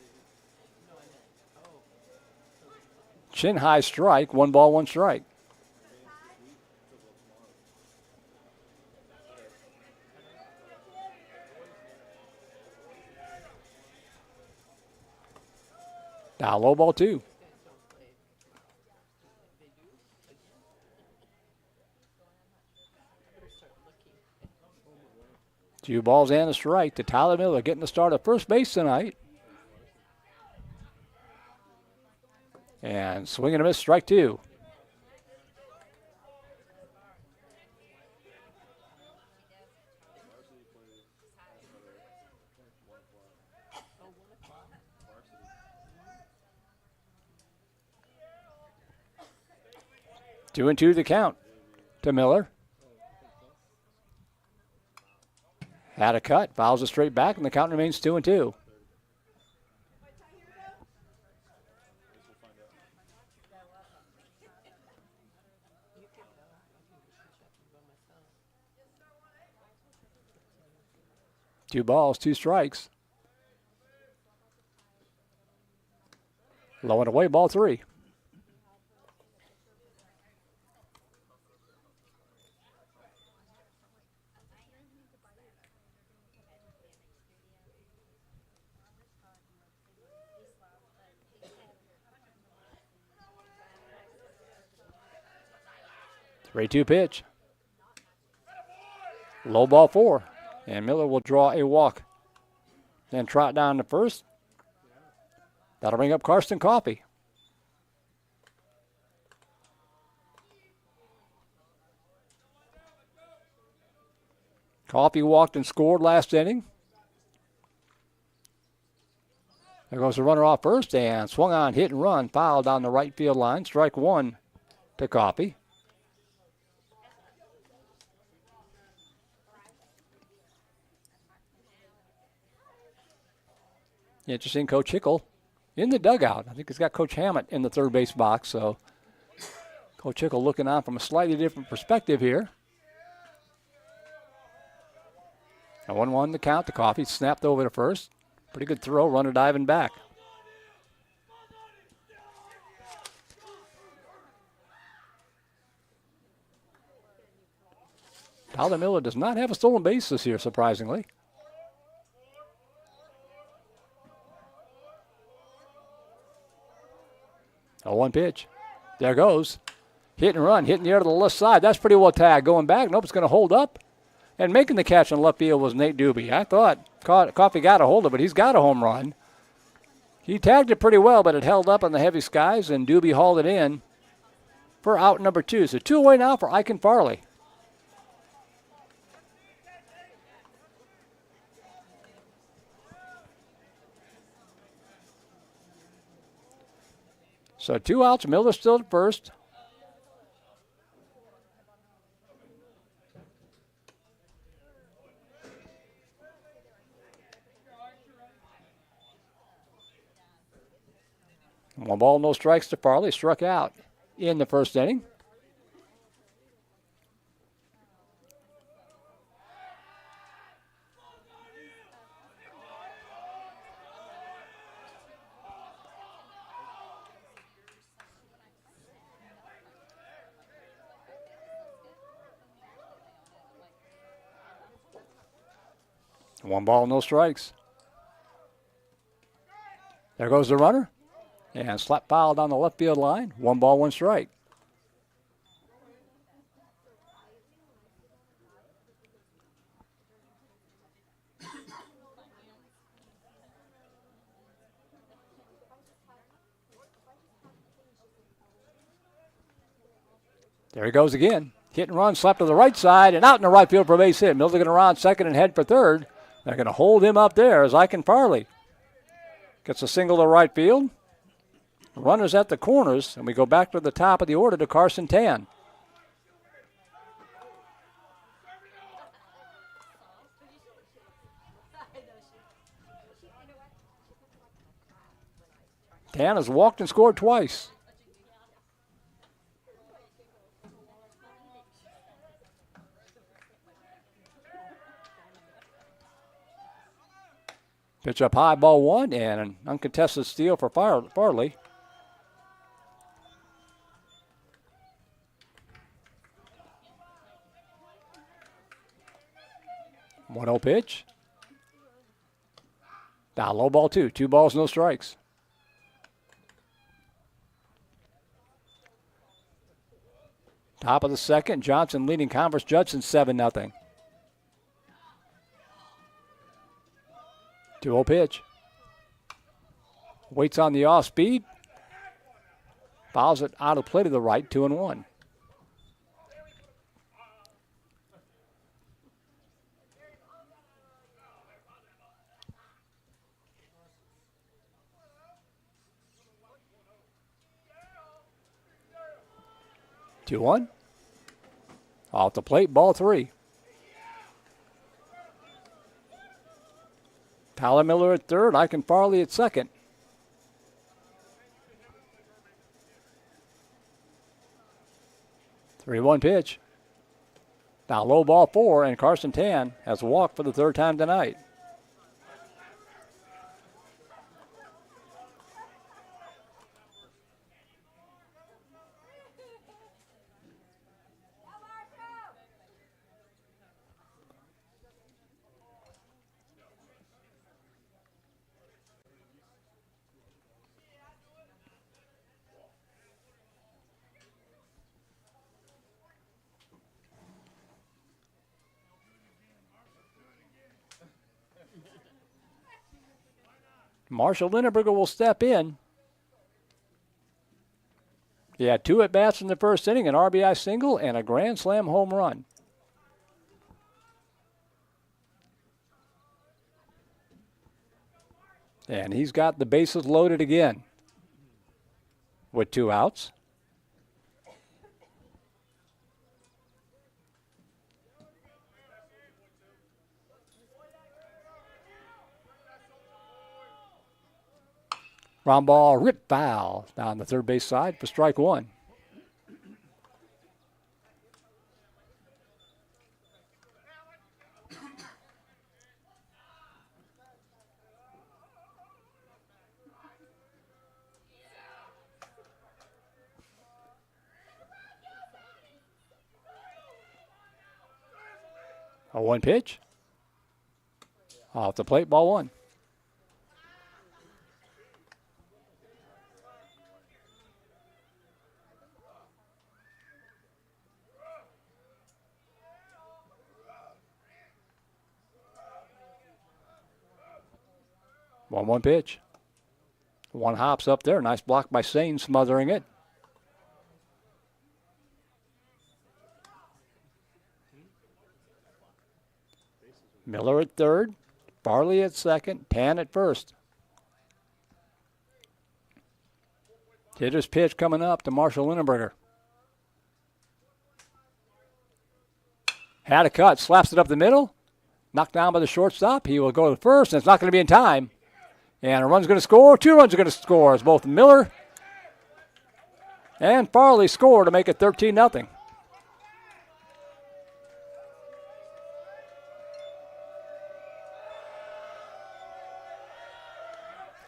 Chin high strike, 1 ball, 1 strike. Now low, ball 2. Two balls and a strike to Tyler Miller, getting the start at first base tonight. And swing and a miss, strike 2. Two and two the count to Miller. Had a cut, fouls it straight back, and the count remains 2 and 2. Two balls, 2 strikes. Low and away, ball 3. Three-two pitch. Low, ball 4. And Miller will draw a walk. Then trot down to first. That'll bring up Karsten Coffey. Coffey walked and scored last inning. There goes the runner off first and swung on, hit and run, foul down the right field line. Strike 1 to Coffey. Interesting, Coach Hickle in the dugout. I think he's got Coach Hammett in the third base box, so Coach Hickle looking on from a slightly different perspective here. A 1-1 to count to Coffey, snapped over to first. Pretty good throw, runner diving back. Tyler Miller does not have a stolen base this year, surprisingly. A 1 pitch. There goes. Hit and run, hit in the air to the left side. That's pretty well tagged. Going back, nope, it's going to hold up. And making the catch in left field was Nate Doobie. I thought Coffey got a hold of it. He's got a home run. He tagged it pretty well, but it held up in the heavy skies, and Doobie hauled it in for out number 2. So 2 away now for Ike and Farley. So 2 outs, Miller still at first. One ball, no strikes to Farley. Struck out in the first inning. One ball, no strikes. There goes the runner. And slap foul down the left field line. 1 ball, 1 strike. There he goes again. Hit and run, slap to the right side, and out in the right field for a base hit. Mills going to run second and head for third. They're going to hold him up there as Ike and Farley gets a single to right field. Runners at the corners, and we go back to the top of the order to Carson Tan. Tan has walked and scored twice. Pitch up high, ball one, and an uncontested steal for Farley. One 0 pitch. Down low ball two. 2 balls, no strikes. Top of the second, Johnson leading Converse Judson 7-0. 2-0 pitch. Waits on the off speed. Fouls it out of play to the right, 2-1. Two one. Off the plate, ball three. Tyler Miller at third, Ike Farley at second. 3-1 pitch. Now low ball four, and Carson Tan has walked for the third time tonight. Marshall Lindenberger will step in. He had 2 at-bats in the first inning, an RBI single, and a grand slam home run. And he's got the bases loaded again with 2 outs. Ground ball, rip foul down the third base side for strike one. A 1 pitch. Off the plate, ball one. One pitch. One hops up there. Nice block by Sane, smothering it. Miller at third. Farley at second. Tan at first. Hitter's pitch coming up to Marshall Lindenberger. Had a cut. Slaps it up the middle. Knocked down by the shortstop. He will go to first, and it's not going to be in time. And a run's going to score. 2 runs are going to score as both Miller and Farley score to make it 13-0.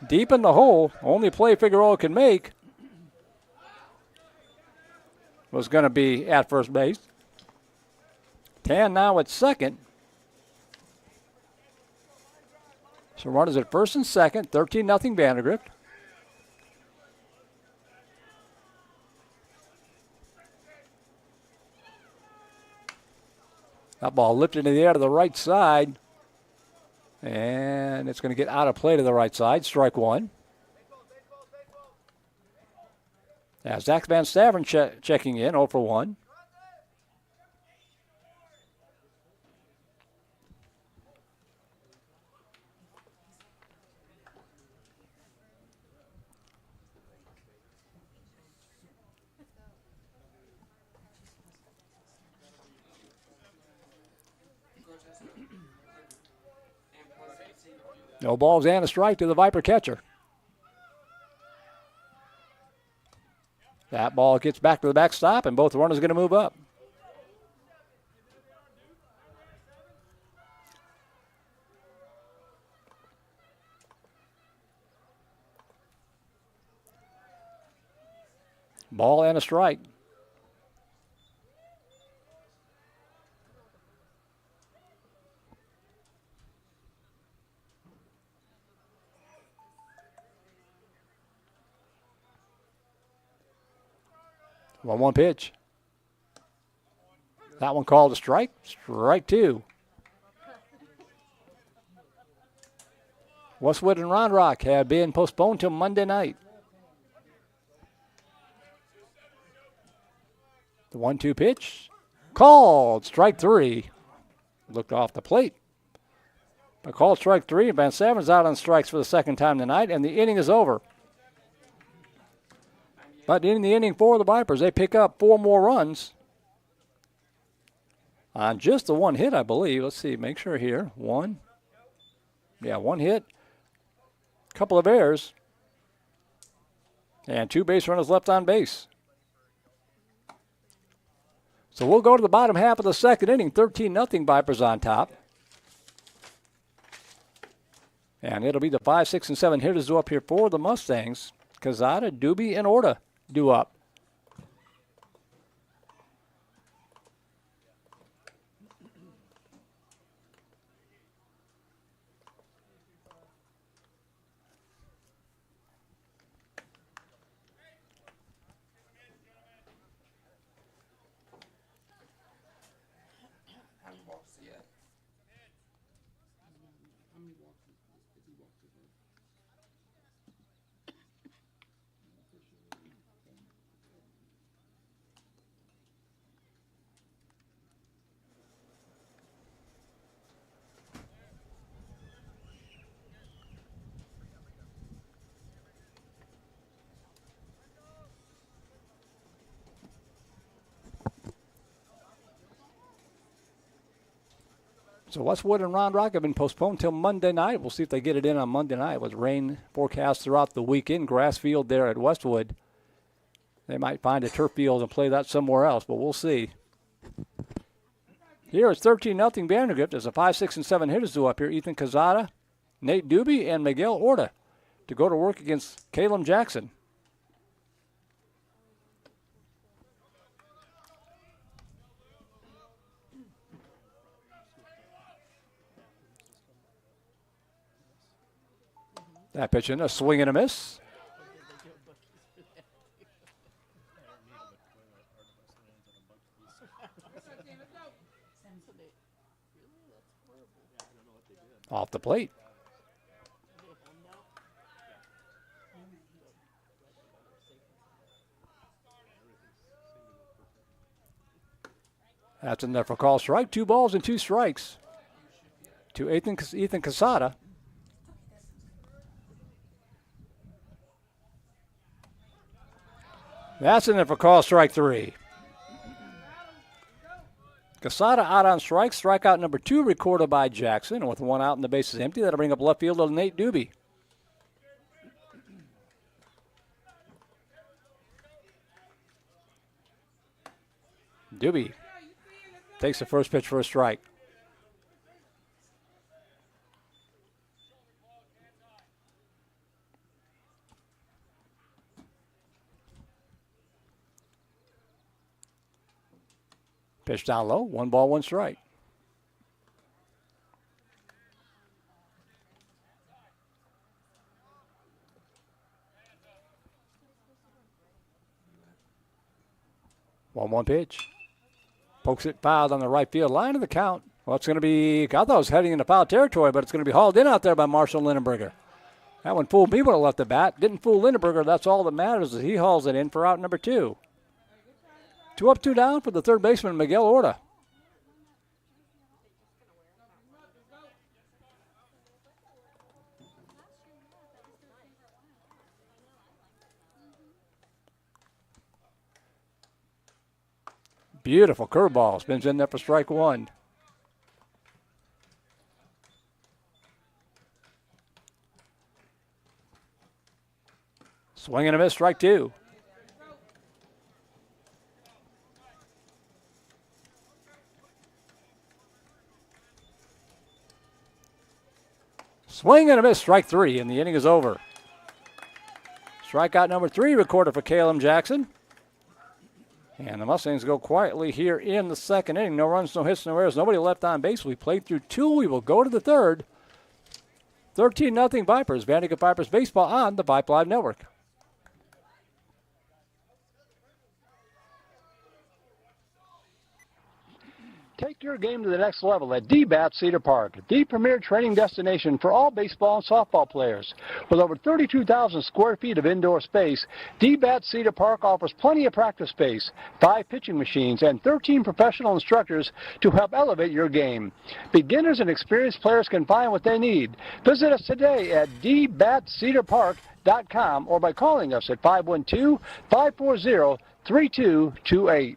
Deep in the hole, only play Figueroa can make was going to be at first base. Tan now at second. So runners at first and second, 13-0 Vandegrift. That ball lifted in the air to the right side. And it's going to get out of play to the right side. Strike one. As Zach Van Stavern checking in, 0 for 1. No balls and a strike to the Viper catcher. That ball gets back to the backstop, and both runners are going to move up. Ball and a strike. One pitch. That one called a strike. Strike two. Westwood and Round Rock have been postponed till Monday night. The 1-2 pitch. Called. Strike three. Looked off the plate. But called strike three. Van Saven's out on strikes for the second time tonight, and the inning is over. But in the inning for the Vipers, they pick up 4 more runs on just the one hit, I believe. Let's see, make sure here. One hit. Couple of errors. And 2 base runners left on base. So we'll go to the bottom half of the second inning. 13-0 Vipers on top. And it'll be the 5, 6, and 7 hitters due up here for the Mustangs. Cazada, Doobie, and Orta due up. So Westwood and Round Rock have been postponed till Monday night. We'll see if they get it in on Monday night with rain forecast throughout the weekend. Grass field there at Westwood. They might find a turf field and play that somewhere else, but we'll see. Here it's 13-0 Vandegrift as the 5, 6, and 7 hitters due up here. Ethan Cazada, Nate Doobie, and Miguel Orta to go to work against Caleb Jackson. That pitch in, a swing and a miss. Off the plate. That's in there for call strike. 2 balls and 2 strikes to Ethan Casada. That's in there for call strike 3. Casada out on strikes. Strikeout number 2 recorded by Jackson. And with 1 out and the bases empty, that'll bring up left fielder Nate Doobie. Doobie takes the first pitch for a strike. Pitch down low, 1 ball, 1 strike. One pitch. Pokes it fouled on the right field line of the count. Well, it's going to be, I thought it was heading into foul territory, but it's going to be hauled in out there by Marshall Lindenberger. That one fooled me when it left the bat. Didn't fool Lindenberger. That's all that matters is he hauls it in for out number 2. 2 up, 2 down for the third baseman, Miguel Orta. Beautiful curveball. Spins in there for strike 1. Swing and a miss, strike 2. Swing and a miss, strike 3, and the inning is over. Strikeout number 3 recorded for Caleb Jackson. And the Mustangs go quietly here in the second inning. No runs, no hits, no errors, nobody left on base. We played through 2. We will go to the third. 13-0 Vipers. Vandegrift Vipers baseball on the Vype Live Network. Take your game to the next level at DBAT Cedar Park, the premier training destination for all baseball and softball players. With over 32,000 square feet of indoor space, DBAT Cedar Park offers plenty of practice space, 5 pitching machines, and 13 professional instructors to help elevate your game. Beginners and experienced players can find what they need. Visit us today at dbatcedarpark.com or by calling us at 512-540-3228.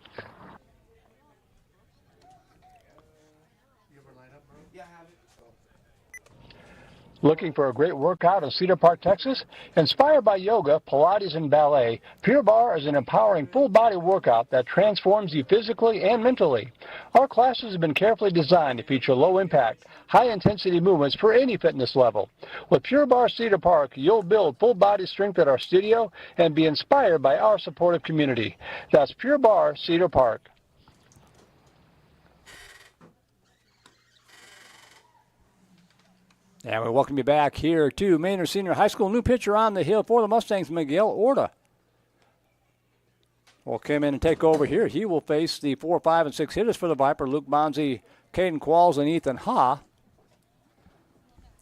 Looking for a great workout in Cedar Park, Texas? Inspired by yoga, Pilates, and ballet, Pure Barre is an empowering full-body workout that transforms you physically and mentally. Our classes have been carefully designed to feature low-impact, high-intensity movements for any fitness level. With Pure Barre Cedar Park, you'll build full-body strength at our studio and be inspired by our supportive community. That's Pure Barre Cedar Park. And we welcome you back here to Manor Senior High School. New pitcher on the hill for the Mustangs, Miguel Orta. Will come in and take over here. He will face the 4, 5, and 6 hitters for the Viper, Luke Bonzi, Caden Qualls, and Ethan Ha.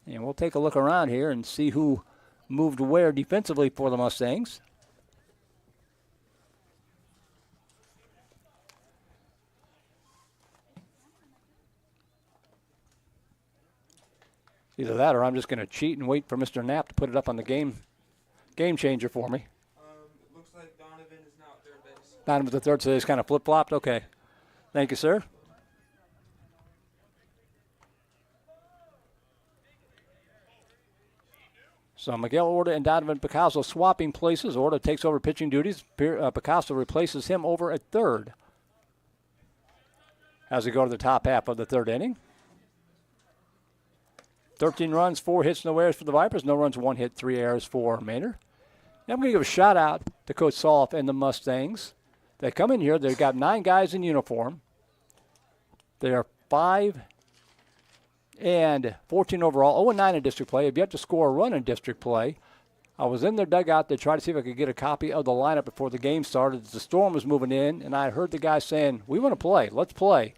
And we'll take a look around here and see who moved where defensively for the Mustangs. Either that or I'm just going to cheat and wait for Mr. Knapp to put it up on the game changer for me. It looks like Donovan is now at third base. Donovan's at third, so he's kind of flip-flopped. Okay. Thank you, sir. So Miguel Orta and Donovan Picasso swapping places. Orta takes over pitching duties. Picasso replaces him over at third as we go to the top half of the third inning. 13 runs, 4 hits, no errors for the Vipers. No runs, 1 hit, 3 errors for Manor. Now I'm going to give a shout out to Coach Solf and the Mustangs. They come in here. They've got 9 guys in uniform. They are 5 and 14 overall, 0-9 in district play. Have yet to score a run in district play. I was in their dugout to try to see if I could get a copy of the lineup before the game started. The storm was moving in, and I heard the guys saying, "We want to play. Let's play."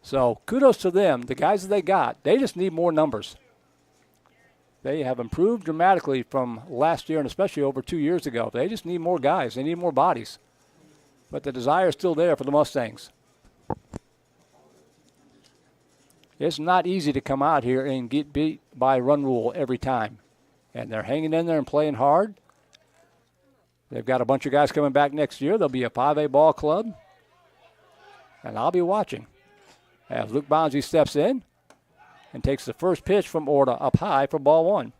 So kudos to them. The guys that they got, they just need more numbers. They have improved dramatically from last year and especially over 2 years ago. They just need more guys. They need more bodies. But the desire is still there for the Mustangs. It's not easy to come out here and get beat by run rule every time. And they're hanging in there and playing hard. They've got a bunch of guys coming back next year. There'll be a 5A ball club. And I'll be watching as Luke Bonzi steps in and takes the first pitch from Orta up high for ball 1.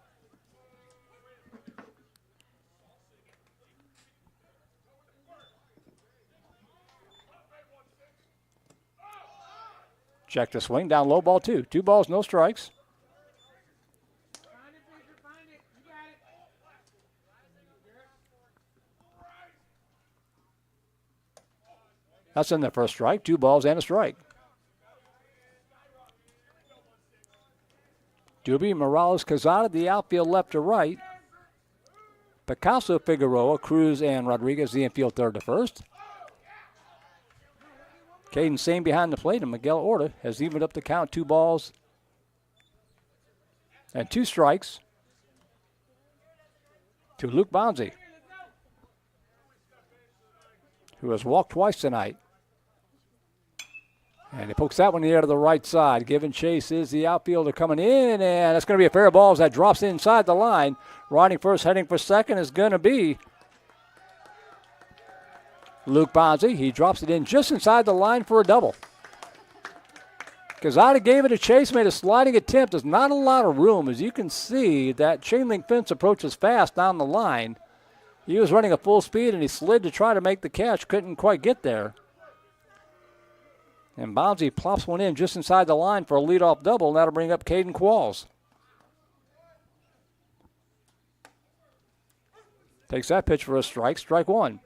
Check the swing, down low, ball 2. 2 balls, no strikes. That's in there for a strike. 2 balls and a strike. Doobie, Morales, Cazada, the outfield left to right. Picasso, Figueroa, Cruz, and Rodriguez, the infield third to first. Caden Same behind the plate, and Miguel Orta has evened up the count. 2 balls and 2 strikes to Luke Bonzi, who has walked twice tonight. And he pokes that one in the air to the right side. Giving chase is the outfielder coming in, and it's going to be a pair of balls that drops inside the line. Riding first, heading for second is going to be Luke Bonzi. He drops it in just inside the line for a double. Cazada gave it a chase, made a sliding attempt. There's not a lot of room. As you can see, that chain link fence approaches fast down the line. He was running at full speed, and he slid to try to make the catch. Couldn't quite get there. And Bonzi plops one in just inside the line for a leadoff double, and that'll bring up Caden Qualls. Takes that pitch for a strike. Strike one.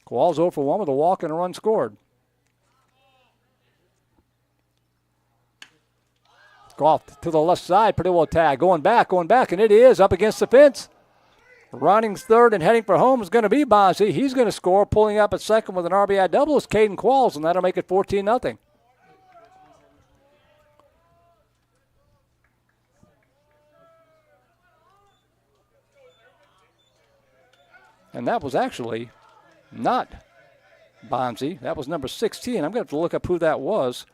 Qualls 0 for 1 with a walk and a run scored. Off to the left side, pretty well tag. Going back, and it is up against the fence. Running third and heading for home is going to be Bonzi. He's going to score, pulling up at second with an RBI double is Caden Qualls, and that'll make it 14-0. And that was actually not Bonzi. That was number 16. I'm going to have to look up who that was,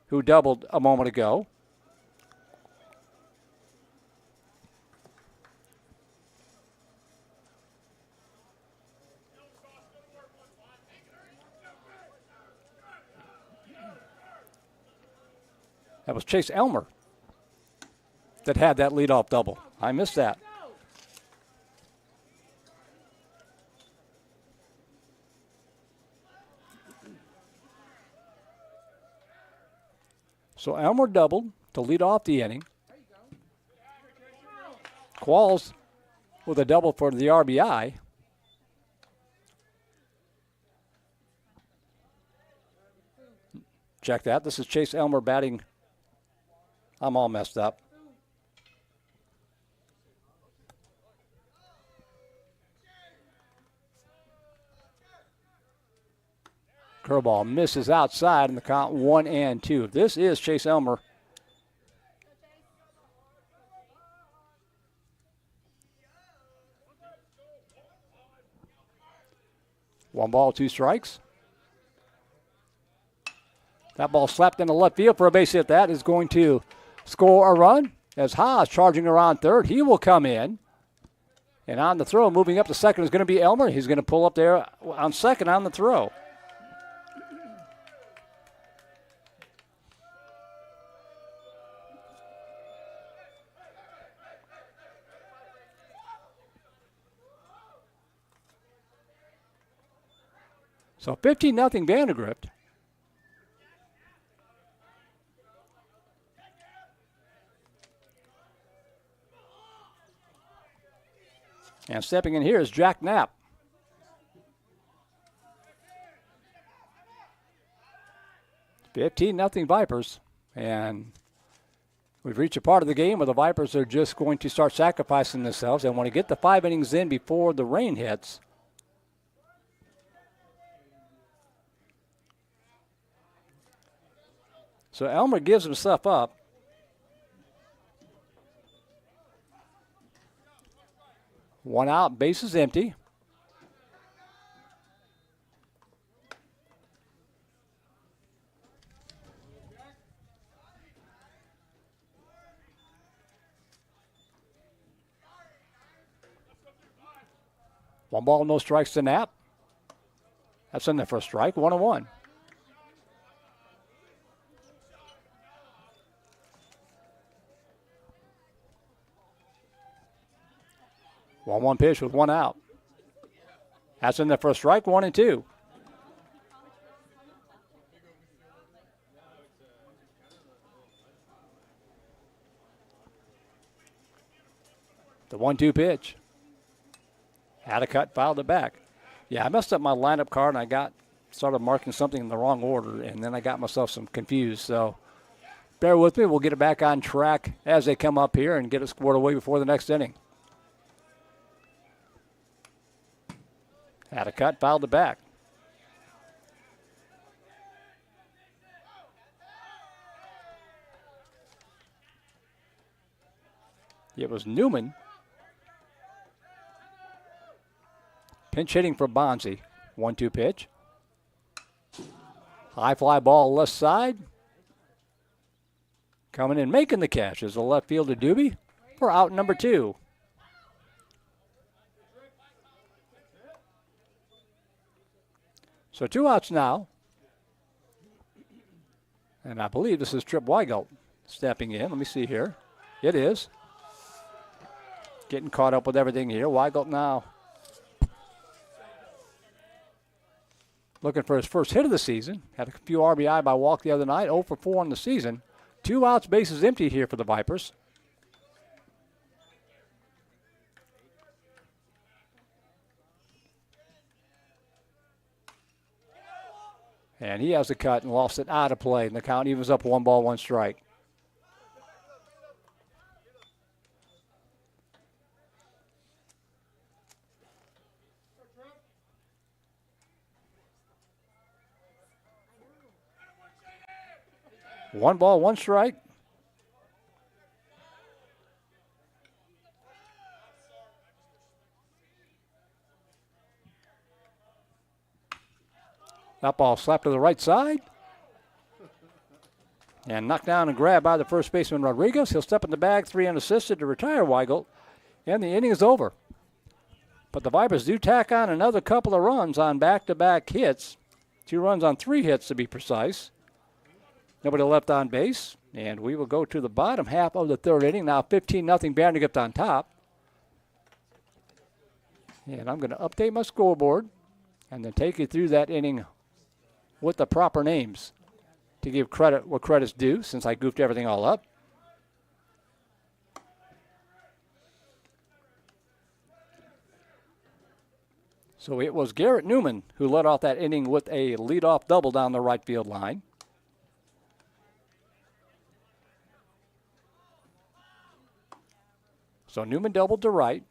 who doubled a moment ago. That was Chase Elmer that had that leadoff double. I missed that. So Elmer doubled to lead off the inning. Qualls with a double for the RBI. Check that. This is Chase Elmer batting. I'm all messed up. Curveball misses outside in the count 1-2. This is Chase Elmer. One ball, two strikes. That ball slapped into left field for a base hit. That is going to score a run as Haas charging around third. He will come in. And on the throw, moving up to second is going to be Elmer. He's going to pull up there on second on the throw. So 15-0 Vandegrift. And stepping in here is Jack Knapp. $15-0 Vipers. And we've reached a part of the game where the Vipers are just going to start sacrificing themselves and want to get the 5 innings in before the rain hits. So Elmer gives himself up. One out, base is empty. One ball, no strikes to Knapp. That's in there for a strike, 1-1. One pitch with one out. That's in there for a strike, 1-2. The 1-2 pitch. Had a cut, filed it back. Yeah, I messed up my lineup card and I started marking something in the wrong order, and then I got myself some confused. So bear with me. We'll get it back on track as they come up here and get it squared away before the next inning. Had a cut, filed it back. It was Newman. Pinch hitting for Bonzi. 1-2 pitch. High fly ball left side. Coming in, making the catch is the left fielder Doobie for out number 2. So 2 outs now. And I believe this is Trip Weigelt stepping in. Let me see here. It is. Getting caught up with everything here. Weigelt now looking for his first hit of the season. Had a few RBI by walk the other night. 0 for 4 in the season. 2 outs, bases empty here for the Vipers. And he has a cut and lost it out of play. And the count evens up 1 ball, 1 strike. One ball, 1 strike. That ball slapped to the right side. And knocked down and grabbed by the first baseman Rodriguez. He'll step in the bag, 3 unassisted to retire Weigelt. And the inning is over. But the Vipers do tack on another couple of runs on back-to-back hits. 2 runs on 3 hits to be precise. Nobody left on base. And we will go to the bottom half of the 3rd inning. Now 15-0 Vandegrift on top. And I'm going to update my scoreboard and then take you through that inning with the proper names to give credit where credit's due, since I goofed everything all up. So it was Garrett Newman who led off that inning with a leadoff double down the right field line. So Newman doubled to right,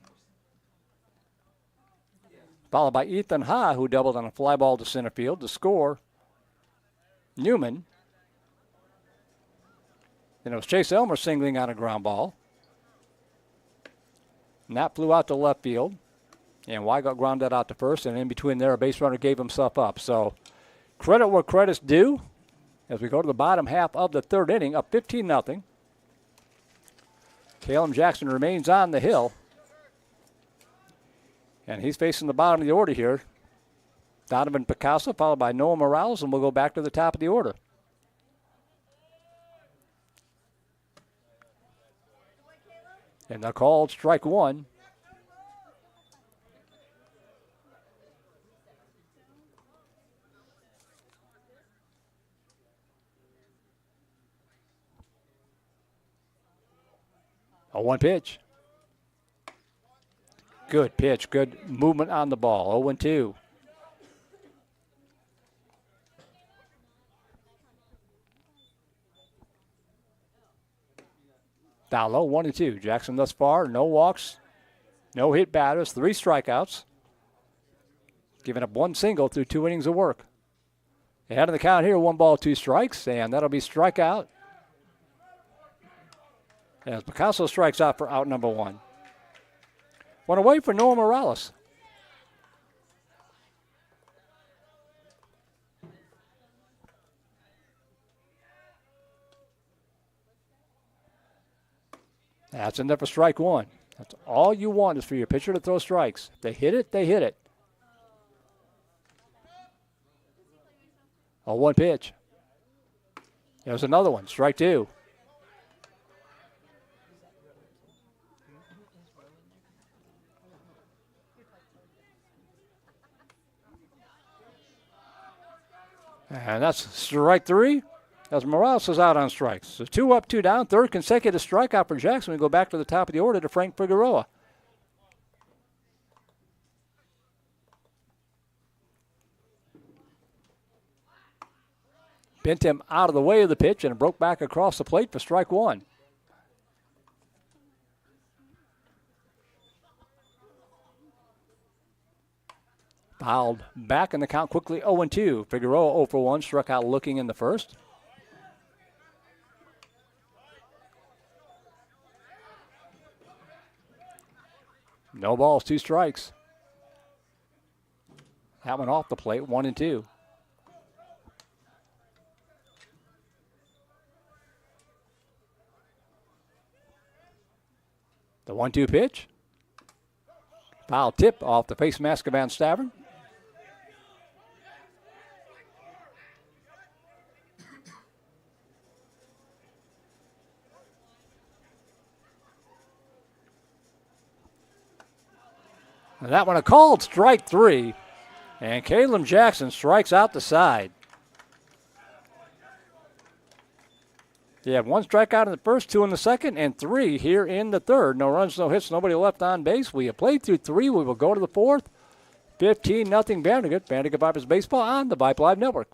followed by Ethan Ha, who doubled on a fly ball to center field to score Newman. Then it was Chase Elmer singling on a ground ball. And that flew out to left field. And Weigelt grounded out to first, and in between there, a base runner gave himself up. So credit where credit's due as we go to the bottom half of the 3rd inning, up 15-0. Caleb Jackson remains on the hill. And he's facing the bottom of the order here. Donovan Picasso, followed by Noah Morales, and we'll go back to the top of the order. And they're called strike 1. A 1 pitch. Good pitch, good movement on the ball. 0-2. Down low, 1-2. Jackson thus far, no walks, no hit batters, 3 strikeouts. Giving up 1 single through 2 innings of work. Ahead of the count here, 1 ball, 2 strikes, and that'll be strikeout. As Picasso strikes out for out number 1. One away for Noah Morales. That's enough for strike 1. That's all you want is for your pitcher to throw strikes. If they hit it, they hit it. A 1 pitch. There's another one, strike 2. And that's strike 3 as Morales is out on strikes. So 2 up, 2 down. 3rd consecutive strikeout for Jackson. We go back to the top of the order to Frank Figueroa. Bent him out of the way of the pitch and broke back across the plate for strike 1. Fouled back in the count quickly, 0-2. Figueroa 0 for 1, struck out looking in the first. No balls, 2 strikes. That one off the plate, 1-2. The 1-2 pitch. Foul tip off the face mask of Van Stavern. And that one a called strike 3. And Caleb Jackson strikes out the side. You have 1 strikeout in the first, 2 in the second, and 3 here in the third. No runs, no hits, nobody left on base. We have played through 3. We will go to the 4th. 15-0 Vandegrift. Vandegrift Vipers Baseball on the Vype Live Network.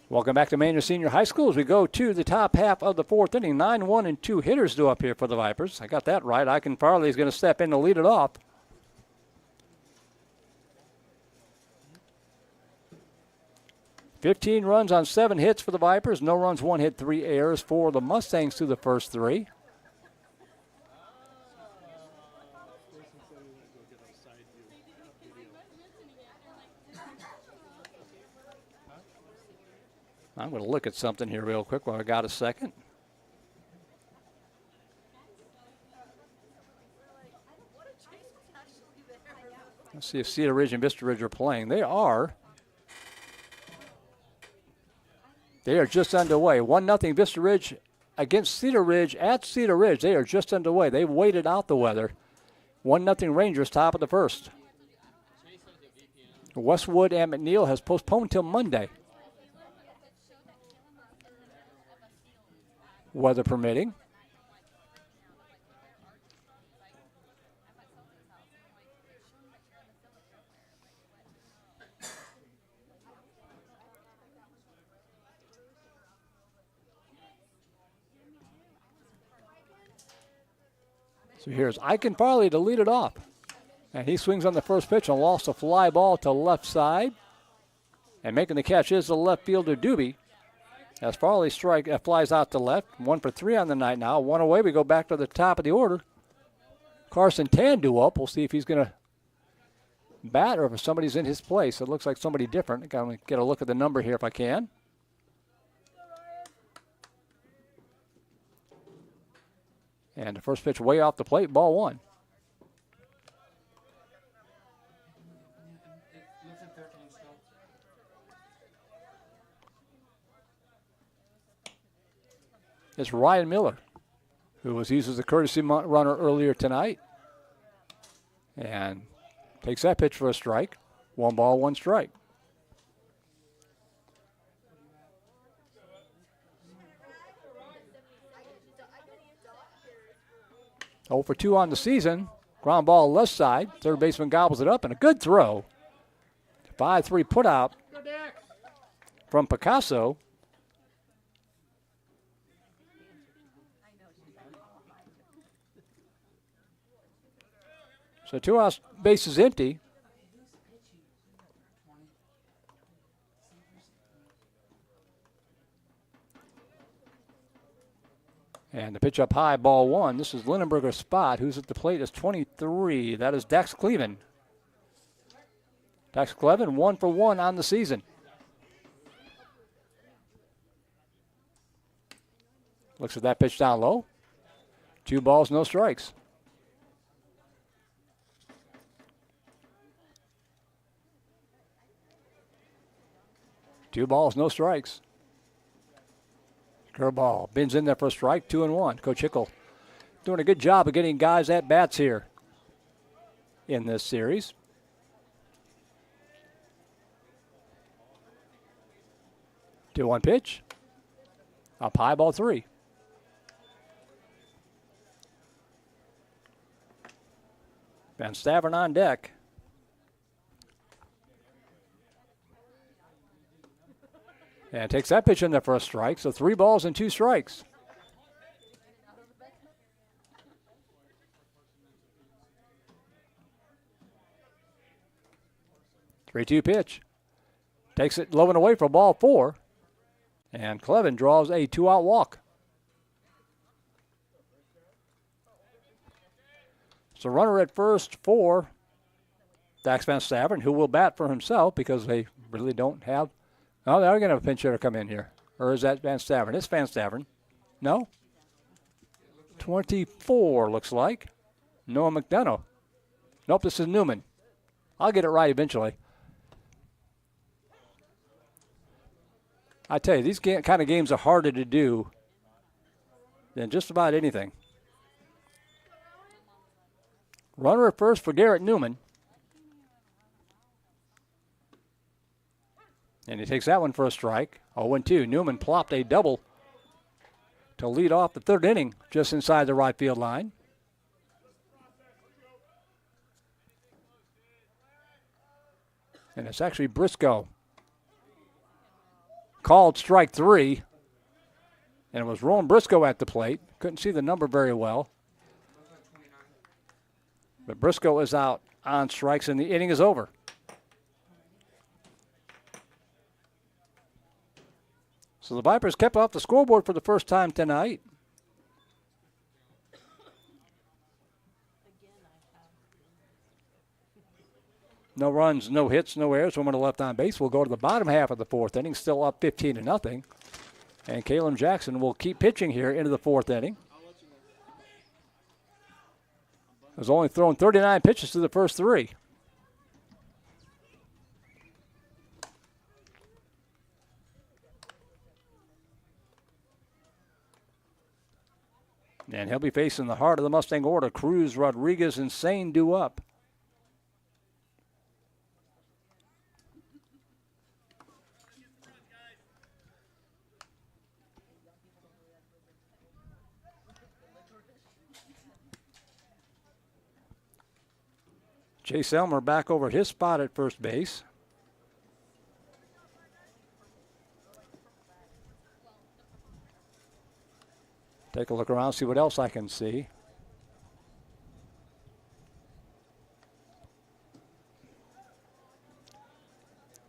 Welcome back to Manor Senior High School as we go to the top half of the 4th inning. 9-1 and 2 hitters due up here for the Vipers. I got that right. Iken Farley is going to step in to lead it off. $15 runs on 7 hits for the Vipers. No runs, 1 hit, 3 errors for the Mustangs through the first 3. I'm going to look at something here real quick while I got a second. Let's see if Cedar Ridge and Vista Ridge are playing. They are. They are just underway. 1-0 Vista Ridge against Cedar Ridge at Cedar Ridge. They are just underway. They waited out the weather. 1-0 Rangers, top of the first. Westwood and McNeil has postponed till Monday, weather permitting. So here's Iken Farley to lead it off. And he swings on the first pitch and lost a fly ball to left side. And making the catch is the left fielder, Doobie. As Farley flies out to left. 1 for 3 on the night now. 1 away. We go back to the top of the order. Carson Tandu up. We'll see if he's going to bat or if somebody's in his place. It looks like somebody different. I'm going to get a look at the number here if I can. And the first pitch way off the plate, ball 1. It's Ryan Miller, who was used as a courtesy runner earlier tonight. And takes that pitch for a strike. 1 ball, 1 strike. Oh for 2 on the season. Ground ball left side. Third baseman gobbles it up, and a good throw. 5-3 put out from Picasso. So 2 out, bases empty. And the pitch up high, ball 1. This is Lindenberger's spot. Who's at the plate is 23. That is Dax Cleven. Dax Cleven 1 for 1 on the season. Looks at that pitch down low. 2 balls, no strikes. Two balls, no strikes. Curveball. Bins in there for a strike, 2-1. Coach Hickle doing a good job of getting guys at bats here in this series. 2-1 pitch. Up high, ball 3. Van Stavern on deck. And takes that pitch in there for a strike. So 3 balls and 2 strikes. Three-two pitch. Takes it low and away for ball 4. And Clevin draws a 2-out walk. So runner at first for Dax Van Staveren, who will bat for himself because they really don't have. Oh, they're going to have a pinch hitter come in here. Or is that Van Staveren? It's Van Staveren. No? 24 looks like. Noah McDonough. Nope, this is Newman. I'll get it right eventually. I tell you, these kind of games are harder to do than just about anything. Runner at first for Garrett Newman. And he takes that one for a strike. 0-2. Newman plopped a double to lead off the third inning just inside the right field line. And it's actually Briscoe. Called strike 3. And it was Rowan Briscoe at the plate. Couldn't see the number very well. But Briscoe is out on strikes and the inning is over. So the Vipers kept off the scoreboard for the first time tonight. No runs, no hits, no errors. Woman to left on base. We'll go to the bottom half of the fourth inning, still up 15-0. And Kalen Jackson will keep pitching here into the fourth inning. Has only thrown 39 pitches to the first 3. And he'll be facing the heart of the Mustang order. Cruz, Rodriguez, and Sane due up. Chase Elmer back over his spot at first base. Take a look around, see what else I can see.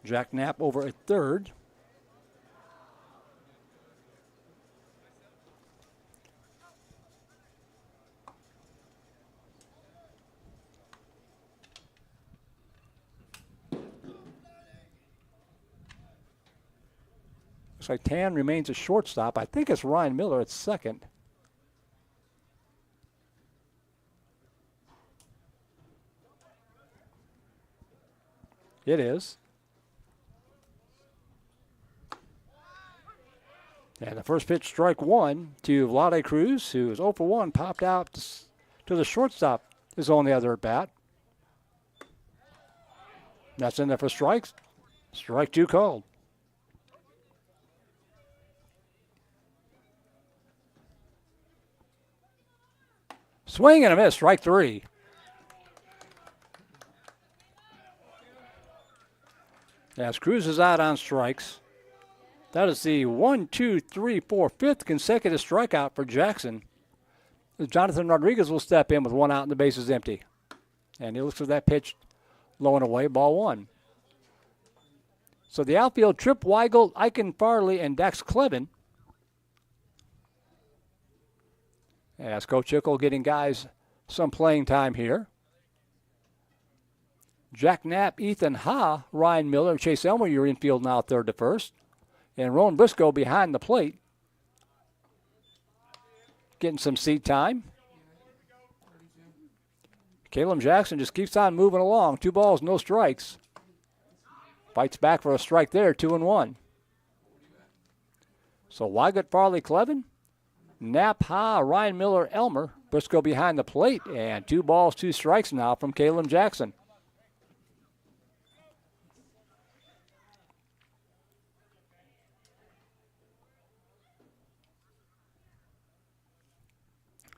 Jack Knapp over at third. Looks like Tan remains a shortstop. I think it's Ryan Miller at second. It is. And the first pitch, strike 1 to Vlade Cruz, who is 0 for 1, popped out to the shortstop, his only other at bat. That's in there for strikes. Strike 2 called. Swing and a miss, strike 3. As Cruz is out on strikes. That is the 5th consecutive strikeout for Jackson. Jonathan Rodriguez will step in with 1 out and the bases empty. And he looks for that pitch low and away, ball 1. So the outfield, Tripp Weigel, Eichen Farley, and Dax Clevin. As Coach Ickle getting guys some playing time here. Jack Knapp, Ethan Ha, Ryan Miller, and Chase Elmer, your infield now third to first. And Rowan Briscoe behind the plate. Getting some seat time. Kalen Jackson just keeps on moving along. 2 balls, no strikes. Fights back for a strike there, 2-1. So Weigelt, Farley, Clevin, Knapp, Ha, Ryan Miller, Elmer. Briscoe behind the plate. And 2 balls, 2 strikes now from Kalen Jackson.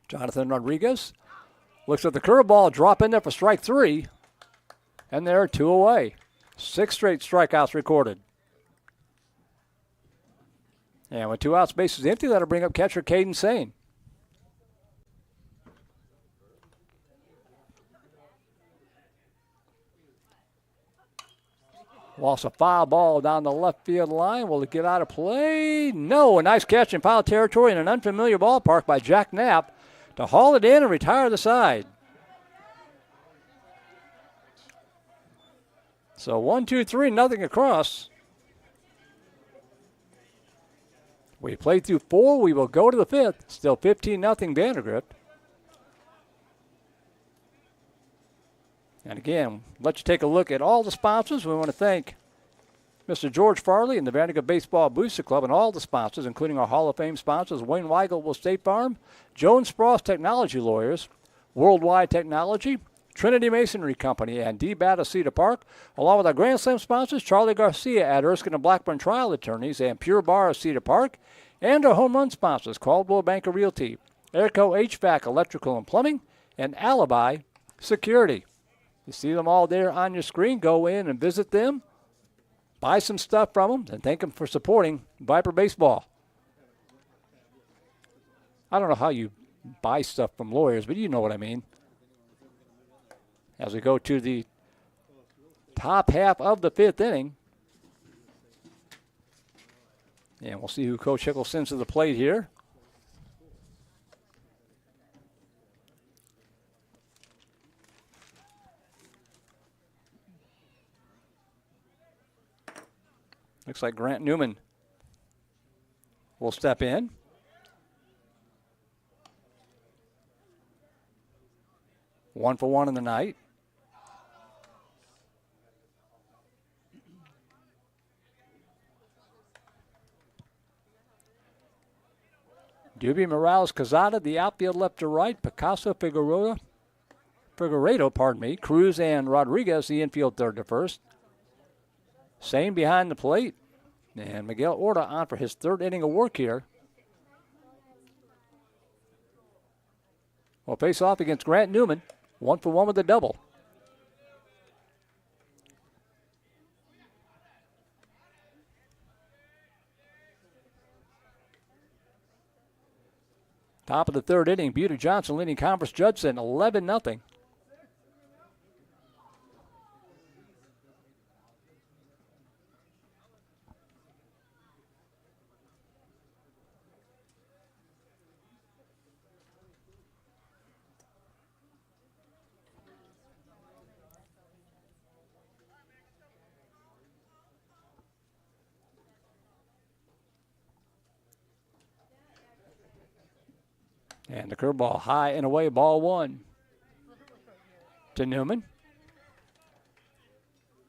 Jonathan Rodriguez looks at the curveball, drop in there for strike 3. And there are 2 away. 6 straight strikeouts recorded. And with 2 outs, bases empty, that'll bring up catcher Caden Sane. Lost a foul ball down the left field line. Will it get out of play? No. A nice catch in foul territory in an unfamiliar ballpark by Jack Knapp to haul it in and retire the side. So 1, 2, 3, nothing across. We played through 4. We will go to the 5th. Still 15-0 Vandegrift. And again, let you take a look at all the sponsors. We want to thank Mr. George Farley and the Vandegrift Baseball Booster Club and all the sponsors, including our Hall of Fame sponsors, Wayne Weigel with State Farm, Jones Spross Technology Lawyers, Worldwide Technology, Trinity Masonry Company, and D-Bat of Cedar Park, along with our Grand Slam sponsors, Charlie Garcia at Erskine and Blackburn Trial Attorneys and Pure Bar of Cedar Park, and our home run sponsors, Caldwell Banker Realty, Airco HVAC Electrical and Plumbing, and Alibi Security. You see them all there on your screen. Go in and visit them, buy some stuff from them, and thank them for supporting Viper Baseball. I don't know how you buy stuff from lawyers, but you know what I mean. As we go to the top half of the 5th inning. And we'll see who Coach Hickle sends to the plate here. Looks like Grant Newman will step in. One for one in the night. Doobie, Morales, Cazada, the outfield left to right. Picasso, Figueredo, Cruz and Rodriguez, the infield third to first. Same behind the plate. And Miguel Orta on for his 3rd inning of work here. Will face off against Grant Newman. 1 for 1 with a double. Top of the 3rd inning, Buda Johnson leading Converse Judson 11-0. And the curveball high and away, ball 1 to Newman.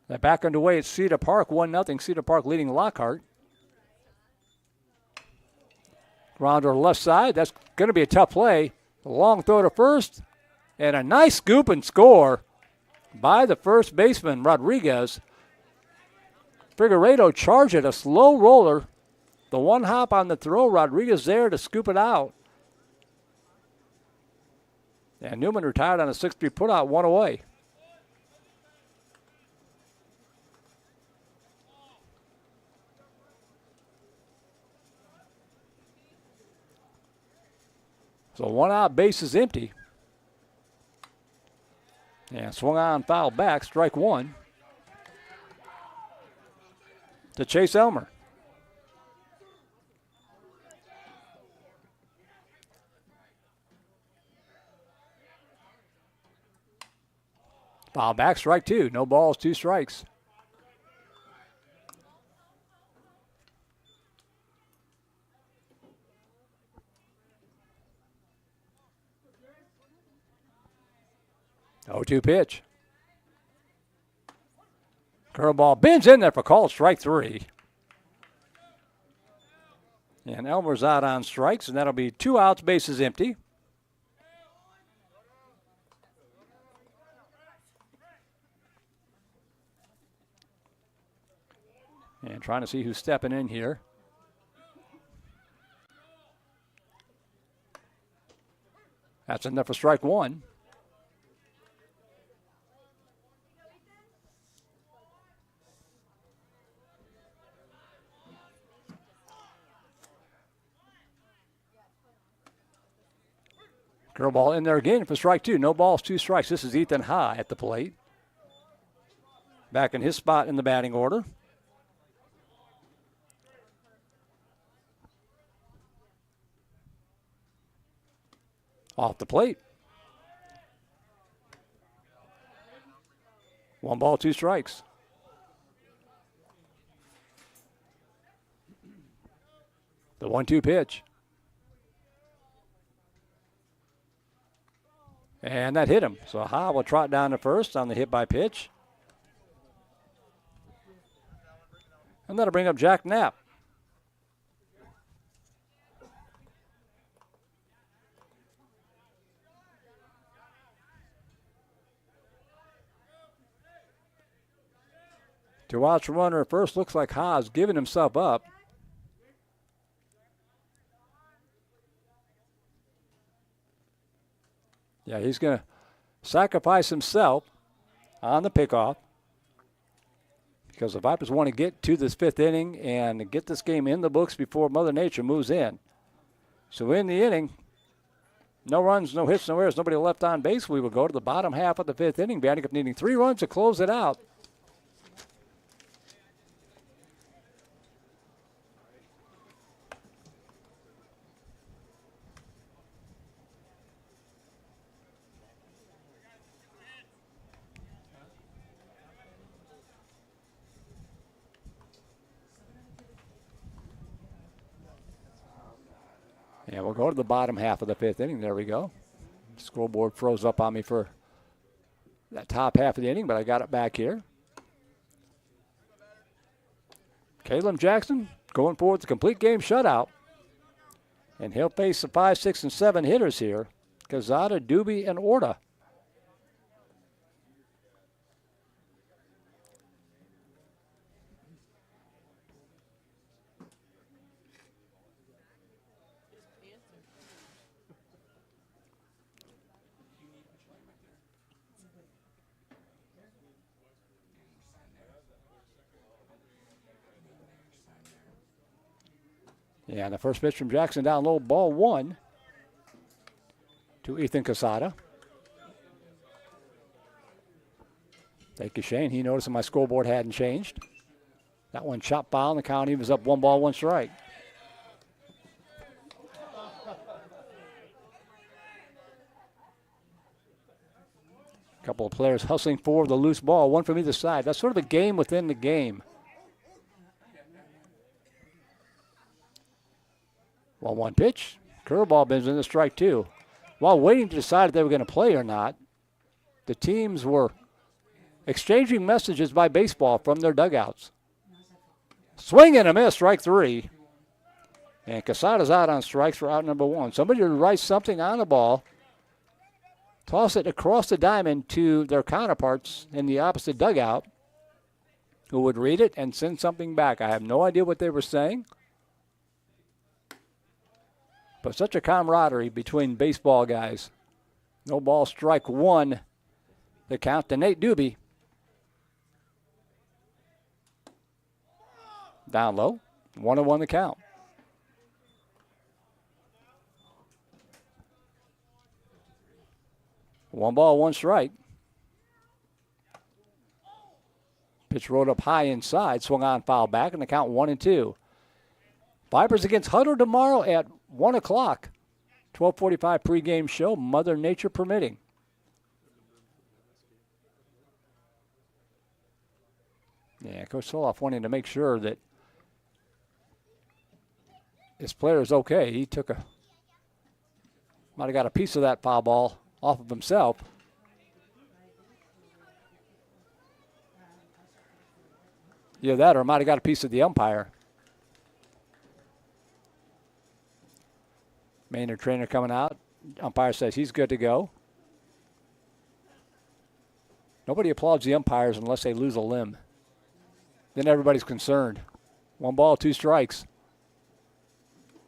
They're back underway at Cedar Park, 1-0. Cedar Park leading Lockhart. Ground to the left side. That's going to be a tough play. A long throw to first. And a nice scoop and score by the first baseman, Rodriguez. Figueredo charged it, a slow roller. The one hop on the throw, Rodriguez there to scoop it out. And Newman retired on a 6-3 putout, 1 away. So 1 out, base is empty. And swung on, foul back, strike 1 to Chase Elmer. Foul back, strike 2. No balls, 2 strikes. Oh, 2 pitch. Curveball bends in there for call, strike 3. And Elmer's out on strikes, and that'll be 2 outs, bases empty. And trying to see who's stepping in here. That's enough for strike 1. Curveball in there again for strike 2. No balls, 2 strikes. This is Ethan High at the plate. back in his spot in the batting order. Off the plate. 1 ball, 2 strikes. The 1-2 pitch. And that hit him. So Ha will trot down to first on the hit by pitch. And that'll bring up Jack Knapp. To watch runner at first, looks like Ha's giving himself up. Yeah, he's going to sacrifice himself on the pickoff because the Vipers want to get to this 5th inning and get this game in the books before Mother Nature moves in. So in the inning, no runs, no hits, no errors, nobody left on base. We will go to the bottom half of the 5th inning. Vandegrift needing 3 runs to close it out. And we'll go to the bottom half of the 5th inning. There we go. Scoreboard froze up on me for that top half of the inning, but I got it back here. Caleb Jackson going forward the complete game shutout. And he'll face the 5, 6, and 7 hitters here. Kazada, Doobie, and Orta. Yeah, the first pitch from Jackson down low, ball 1 to Ethan Casada. Thank you, Shane. He noticed that my scoreboard hadn't changed. That one chopped foul, and the count even was up 1 ball, 1 strike. A couple of players hustling for the loose ball, one from either side. That's sort of a game within the game. 1-1 pitch. Curveball bends in the strike 2. While waiting to decide if they were going to play or not, the teams were exchanging messages by baseball from their dugouts. Swing and a miss, strike 3. And Casada's out on strikes for out number 1. Somebody would write something on the ball, toss it across the diamond to their counterparts in the opposite dugout, who would read it and send something back. I have no idea what they were saying. But such a camaraderie between baseball guys. No ball, strike 1. The count to Nate Doobie. Down low. 1-1 the count. One ball, 1 strike. Pitch rolled up high inside, swung on, foul back, and the count 1-2. Vipers against Huddle tomorrow at 1 o'clock. 12:45 pregame show, Mother Nature permitting. Yeah, Coach Soloff wanting to make sure that his player is okay. He might have got a piece of that foul ball off of himself. Yeah, that or might have got a piece of the umpire. Manor trainer coming out. Umpire says he's good to go. Nobody applauds the umpires unless they lose a limb. Then everybody's concerned. 1 ball, 2 strikes.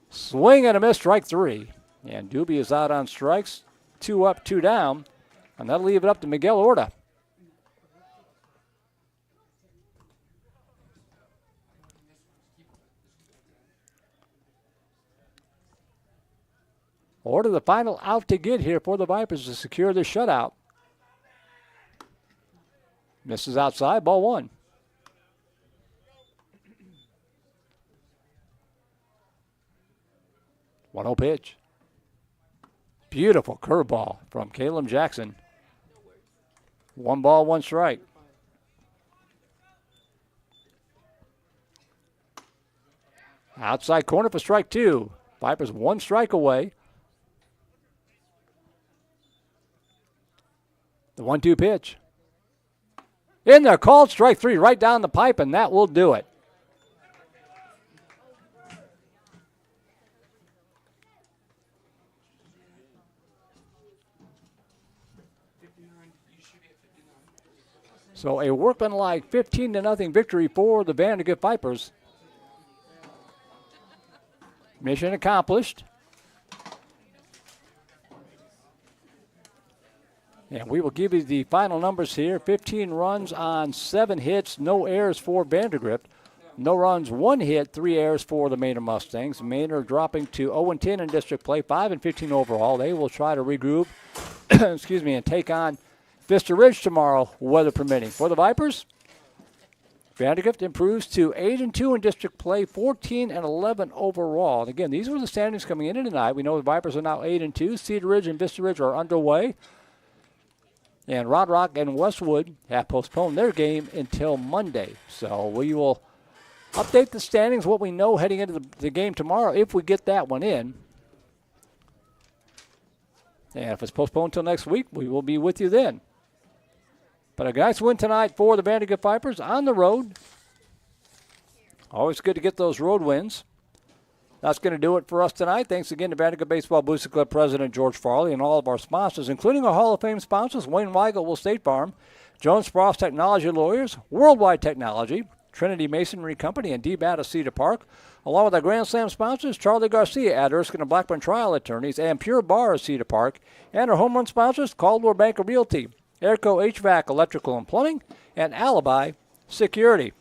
Swing and a miss, strike 3. And Doobie is out on strikes. 2 up, 2 down. And that'll leave it up to Miguel Orta. Orta the final out to get here for the Vipers to secure the shutout. Misses outside, ball one. One-0 pitch. Beautiful curveball from Caleb Jackson. 1 ball, 1 strike. Outside corner for strike 2. Vipers 1 strike away. The 1-2 pitch. In there, called strike 3 right down the pipe, and that will do it. So a workmanlike 15-0 victory for the Vandegrift Vipers. Mission accomplished. And we will give you the final numbers here. 15 runs on 7 hits, no errors for Vandegrift. No runs, 1 hit, 3 errors for the Manor Mustangs. Manor dropping to 0-10 in district play, 5-15 overall. They will try to regroup, and take on Vista Ridge tomorrow, weather permitting. For the Vipers, Vandegrift improves to 8-2 in district play, 14-11 overall. And again, these were the standings coming in tonight. We know the Vipers are now 8-2. Cedar Ridge and Vista Ridge are underway. And Round Rock and Westwood have postponed their game until Monday. So we will update the standings, what we know heading into the game tomorrow, if we get that one in. And if it's postponed until next week, we will be with you then. But a nice win tonight for the Vandegrift Vipers on the road. Always good to get those road wins. That's going to do it for us tonight. Thanks again to Vandegrift Baseball Booster Club President George Farley and all of our sponsors, including our Hall of Fame sponsors, Wayne Weigel, Will State Farm, Jones Spross Technology Lawyers, Worldwide Technology, Trinity Masonry Company, and D-Bat of Cedar Park, along with our Grand Slam sponsors, Charlie Garcia at Erskine and Blackburn Trial Attorneys, and Pure Bar of Cedar Park, and our home run sponsors, Caldwell Bank of Realty, Airco HVAC, Electrical and Plumbing, and Alibi Security.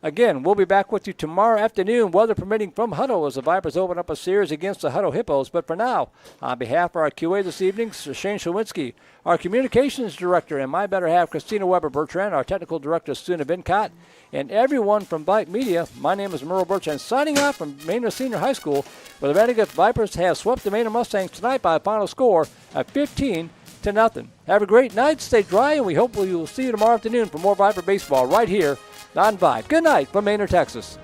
Again, we'll be back with you tomorrow afternoon, weather permitting, from Hutto as the Vipers open up a series against the Hutto Hippos. But for now, on behalf of our QA this evening, Shane Shawinski, our communications director, and my better half, Christina Weber-Bertrand, our technical director, Suna Vincott, and everyone from Vype Media, my name is Merle Bertrand, signing off from Manor Senior High School, where the Vandegrift Vipers have swept the Manor Mustangs tonight by a final score of 15-0. Have a great night, stay dry, and we hope we will see you tomorrow afternoon for more Viper baseball right here on Vype. Good night from Manor, Texas.